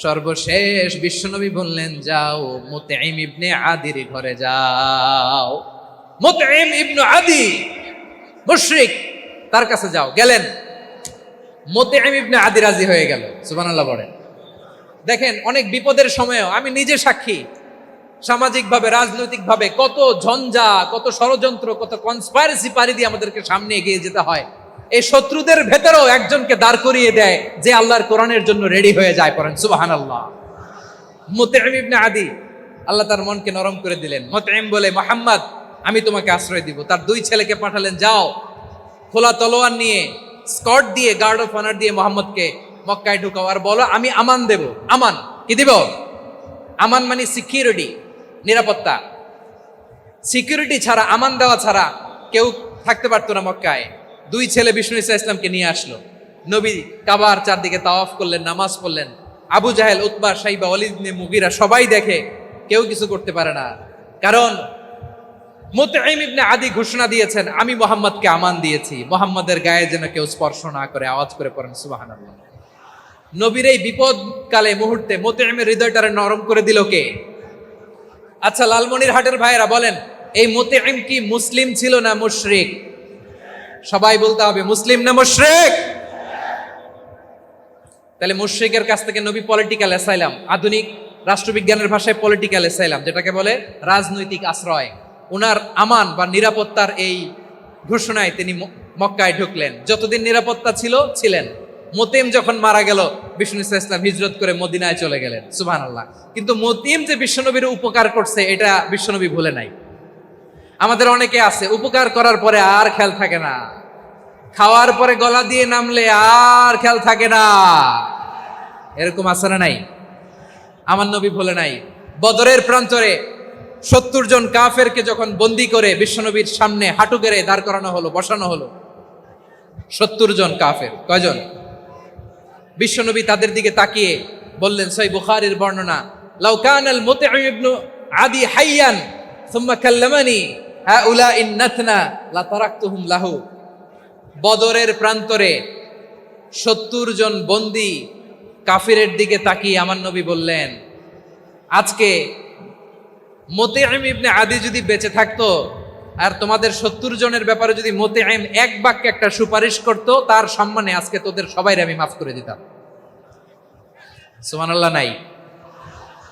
সর্বশেষ বিশ্বনবী বললেন যাও মুতঈম ইবনে আদির ঘরে যাও। মুতঈম ইবনে আদি মুশরিক, তার কাছে যাও। গেলেন, মুতঈম ইবনে আদি রাজি হয়ে গেল। সুবহানাল্লাহ বলেন। দেখেন, অনেক বিপদের সময়ও আমি নিজে সাক্ষী, সামাজিকভাবে রাজনৈতিকভাবে কত ঝঞ্ঝা, কত ষড়যন্ত্র, কত কনস্পাইরেসি পাড়ি দিয়ে আমাদেরকে সামনে এগিয়ে যেতে হয়। এই শত্রুদের ভেতরেও একজনকে দাঁড় করিয়ে দেয় যে আল্লাহর কোরআনের জন্য রেডি হয়ে যায়। পড়েন সুবহানাল্লাহ। মুতঈম ইবনে আদি, আল্লাহ তার মনকে নরম করে দিলেন। মুতঈম বলে, মুহাম্মদ আমি তোমাকে আশ্রয় দিব। তার দুই ছেলেকে পাঠালেন, যাও খোলা তলোয়ার নিয়ে, স্কট দিয়ে, গার্ড অফ অনার দিয়ে মুহাম্মদকে মক্কায় ঢুকাও, আর বলো আমি আমান দেব। আমান কি দিব? আমান মানে সিকিউরিটি, নিরাপত্তা। সিকিউরিটি ছাড়া, আমান দেওয়া ছাড়া কেউ থাকতে পারতো না মক্কায়। দুই ছেলে বিষ্ণু ইসা ইসলামকে নিয়ে আসলো। নবী কাবার চারদিকে তাওয়াফ করলেন, নামাজ পড়লেন। আবু জাহেল, উতবা, সাইবা, ওয়ালিদ ইবনে মুগীরা সবাই দেখে, কেউ কিছু করতে পারে না। কারণ মুতঈম ইবনে আদি ঘোষণা দিয়েছেন আমি মুহাম্মদকে আমান দিয়েছি, মুহাম্মদের গায়ে যেন কেউ স্পর্শ না করে। আওয়াজ করে পড়েন সুবহানাল্লাহ। নবীর এই বিপদকালে মুহূর্তে মুতঈমের হৃদয়টারে নরম করে দিল কে? আচ্ছা লালমনির হাটের ভাইয়েরা বলেন, এই মুতঈম কি মুসলিম ছিল না মুশরিক? সবাই বলতে হবে মুসলিম না মুশরিক? তাহলে মুশরিকের কাছ থেকে নবী পলিটিক্যাল অ্যাসাইলাম, আধুনিক রাষ্ট্রবিজ্ঞানের ভাষায় পলিটিক্যাল অ্যাসাইলাম, যেটাকে বলে রাজনৈতিক আশ্রয়, উনার আমান বা নিরাপত্তার এই ঘোষণায় তিনি মক্কায় ঢুকলেন। যতদিন নিরাপত্তা ছিল ছিলেন। মুতঈম যখন মারা গেল, বিষ্ণু ইসলাম হিজরত করে মদিনায় চলে গেলেন। সুবহানাল্লাহ। কিন্তু মুতঈম যে বিশ্বনবীর উপকার করছে এটা বিশ্বনবী ভুলে নাই। আমাদের অনেকে আছে উপকার করার পরে আর খেয়াল থাকে না, খাওয়ার পরে গলা দিয়ে নামলে আর খেয়াল থাকে না। এরকম আছে না নাই? আমার নবী ভুলে নাই। বদরের প্রান্তরে 70 জন কাফেরকে যখন বন্দী করে বিশ্বনবীর সামনে হাঁটু গেড়ে দাঁড় করানো হলো, বসানো হলো, 70 জন কাফের। কয়জন? বিশ্বনবী তাদের দিকে তাকিয়ে বললেন, সহিহ বুখারীর বর্ণনা, লাউ কানাল মুতঈম ইবনে আদি হাইয়ান সুম্মা কাল্লামানি হাউলাইন নাতনা লা তারাকতুহুম লাহু। বদরের প্রান্তরে 70 জন বন্দী কাফিরের দিকে তাকিয়ে আমার নবী বললেন, আজকে মুতঈম ইবনে আদি যদি বেঁচে থাকতো আর তোমাদের 70 জনের ব্যাপারে যদি মুতঈম এক বাক্যে একটা সুপারিশ করত, তার সম্মানে আজকে তোদের সবাইরে আমি মাফ করে দিতাম। সুবহানাল্লাহ নাই?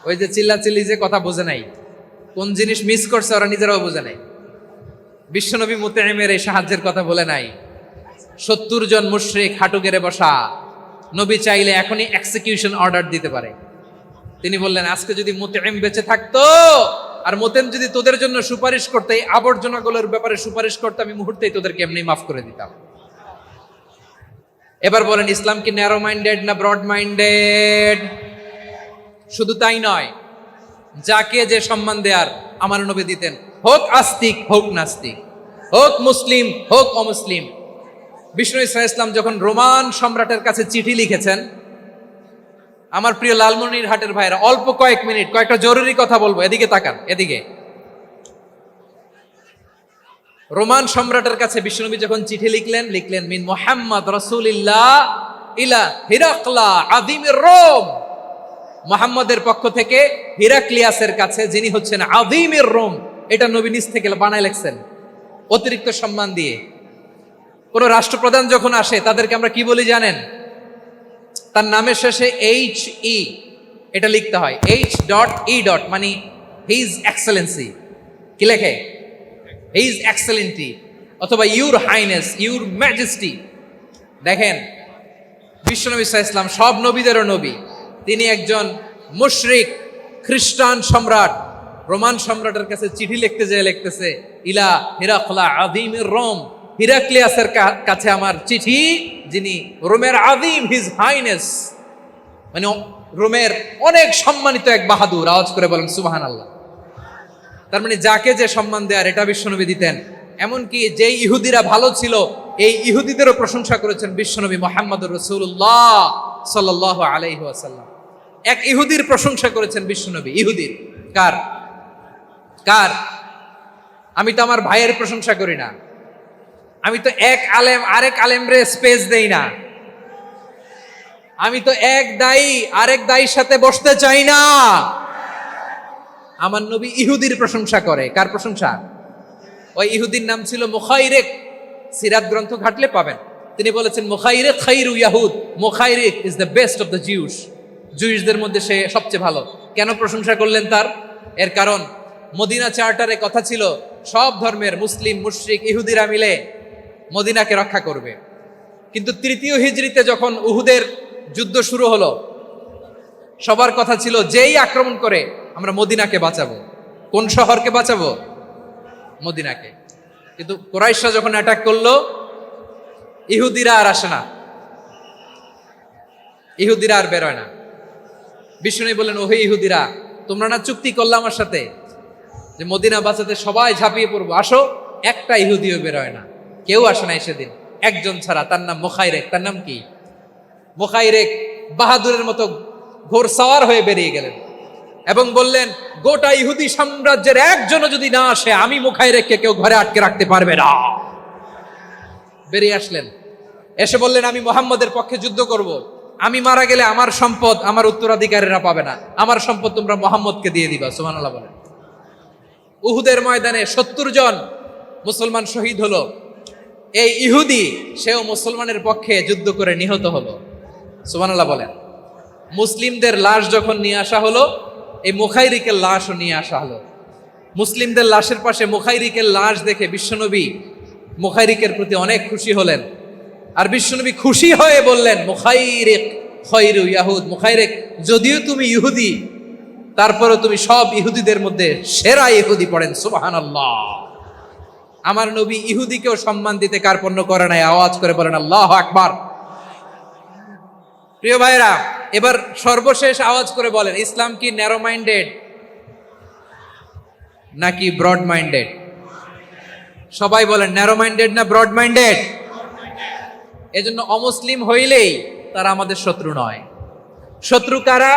ওই যে চিল্লাচিল্লি যে কথা বোঝে নাই, কোন জিনিস মিস করছে ওরা নিজেরাও বোঝে নাই। বিশ্বনবী মুতঈমের এই সাহায্যের কথা বলে নাই। 70 জন মুশরিক হাঁটু গেড়ে বসা, নবী চাইলে এখনই এক্সিকিউশন অর্ডার দিতে পারে। তিনি বললেন, আজকে যদি মুতঈম বেঁচে থাকতো আর মুতঈম যদি তোদের জন্য সুপারিশ করতে, এই আবর্জনাগুলোর ব্যাপারে সুপারিশ করতে, আমি মুহূর্তেই তোদেরকে এমনি মাফ করে দিতাম। এবার বলেন, ইসলাম কি ন্যারো মাইন্ডেড না ব্রড মাইন্ডেড? শুধু তাই নয়, যাকে যে সম্মান দেয়ার আমার নবী দিতেন, হোক আস্তিক হোক নাস্তিক, হোক মুসলিম হোক অমুসলিম। বিষ্ণু ইসলাম যখন রোমান সম্রাটের কাছে চিঠি লিখেছেন, আমার প্রিয় লালমনির হাটের ভাইরা, অল্প কয়েক মিনিট কয়েকটা জরুরি কথা বলবো, এদিকে তাকান, এদিকে। রোমান সম্রাটের কাছে বিশ্বনবী যখন চিঠি লিখলেন মিন মুহাম্মদ রাসূলিল্লাহ ইলা হিরাকলা আযীমির রোম। মুহাম্মদের পক্ষ থেকে হিরাক্লিয়াসের কাছে, যিনি হচ্ছেন আযীমের রোম, এটা নবী নিজ থেকে বানায় লেখছেন অতিরিক্ত সম্মান দিয়ে। কোন রাষ্ট্রপ্রধান যখন আসে তাদেরকে আমরা কি বলি জানেন? তার নামের শেষে HE এটা লিখতে হয়, H.E. মানে হিজ এক্সেলেন্সি। কি লেখে? হিজ এক্সেলেন্টি, অথবা ইউর হাইনেস, ইউর ম্যাজেস্টি। দেখেন, বিশ্বনবী সাল্লাল্লাহু আলাইহি ওয়াসাল্লাম সব নবীদেরও নবী। তিনি একজন মুশরিক খ্রিস্টান সম্রাট, রোমান সম্রাটের কাছে চিঠি লিখতে যেয়ে লিখতেছে, ইলা হিরাকলা আযীমের রোম, হিরাক্লিয়াসের কাছে আমার চিঠি, যিনি রোমের আযীম, হিজ হাইনেস, মানে রোমের অনেক সম্মানিত এক বাহাদুর। আওয়াজ করে বলেন সুবহানাল্লাহ। তার মানে যাকে যে সম্মান দেয়ার, এটা বিশ্বনবী দিতেন। এমনকি যেই ইহুদিরা ভালো ছিল, এই ইহুদিদেরও প্রশংসা করেছেন বিশ্বনবী মুহাম্মদুর রাসূলুল্লাহ সাল্লাল্লাহু আলাইহি ওয়াসাল্লাম। এক ইহুদির প্রশংসা করেছেন বিশ্বনবী। ইহুদির কার? কার? আমি তো আমার ভাইয়ের প্রশংসা করি না, আমি তো এক আলেম আরেক আলেমরে স্পেস দেই না, আমি তো এক দায়ী আরেক দায়ীর সাথে বসতে চাই না। আমার নবী ইহুদির প্রশংসা করে। কার প্রশংসা? ওই ইহুদির নাম ছিল মুখাইরেক। সিরাত গ্রন্থ ঘাটলে পাবেন। তিনি বলেছেন মুখাইরেক খাইরু ইয়াহুদ, Mukhayriq is the best of the Jews. জুইশদের মধ্যে সে সবচেয়ে ভালো। কেন প্রশংসা করলেন তার? এর কারণ মদিনা চার্টারে কথা ছিল সব ধর্মের মুসলিম, মুশরিক, ইহুদিরা মিলে মদিনাকে রক্ষা করবে। কিন্তু তৃতীয় হিজরিতে যখন উহুদের যুদ্ধ শুরু হলো, সবার কথা ছিল যেই আক্রমণ করে আমরা মদিনাকে বাঁচাবো। কোন শহরকে বাঁচাবো? মদিনাকে। কিন্তু কুরাইশরা যখন অ্যাটাক করলো, ইহুদিরা আর আসে না, ইহুদিরা আর বেরোয় না। বিষ্ণু বললেন, ওহে ইহুদিরা, তোমরা না চুক্তি করলে আমার সাথে যে মদিনা বাঁচাতে সবাই ঝাঁপিয়ে পড়বো, আসো। একটা ইহুদিও বেরোয় না, কেউ আসে নাই সেদিন, একজন ছাড়া। তার নাম মুখাইরেক। তার নাম কি? মুখাইরেক বাহাদুরের মতো ঘোড়সাওয়ার হয়ে বেরিয়ে গেলেন এবং বললেন, গোটা ইহুদি সাম্রাজ্যের একজনও যদি না আসে, আমি মুখাইরেককে কেউ ঘরে আটকে রাখতে পারবে না। বেরিয়ে আসলেন, এসে বললেন, আমি মুহাম্মদের পক্ষে যুদ্ধ করব। আমি মারা গেলে আমার সম্পদ আমার উত্তরাধিকারীরা পাবে না, আমার সম্পদ তোমরা মুহাম্মদকে দিয়ে দিবা। সুবহানাল্লাহ বলেন। উহুদের ময়দানে 70 জন মুসলমান শহীদ হলো। এই ইহুদি, সেও মুসলমানের পক্ষে যুদ্ধ করে নিহত হলো। সুবহানাল্লাহ বলেন। মুসলিমদের লাশ যখন নিয়ে আসা হলো, এই মুখাইরিকের লাশও নিয়ে আসা হলো। মুসলিমদের লাশের পাশে মুখাইরিকের লাশ দেখে বিশ্বনবী মুখাইরিকের প্রতি অনেক খুশি হলেন। আর বিশ্বনবী খুশি হয়ে বললেন, মুখাইরিক খায়রু ইয়াহুদ, মুখাইরিক যদিও তুমি ইহুদি, তারপরে তুমি সব ইহুদিদের মধ্যে সেরা ইহুদি। পড়েন সুবহানাল্লাহ। আমার নবী ইহুদিকেও সম্মান দিতে কার্পণ্য করে নাই। আওয়াজ করে বলেন আল্লাহু আকবার। প্রিয় ভাইরা, এবার সর্বশেষ আওয়াজ করে বলেন, ইসলাম কি ন্যারো মাইন্ডেড নাকি ব্রড মাইন্ডেড? সবাই বলেন, ন্যারো মাইন্ডেড না ব্রড মাইন্ডেড? এজন্য অমুসলিম হইলেই তারা আমাদের শত্রু নয়। শত্রু কারা?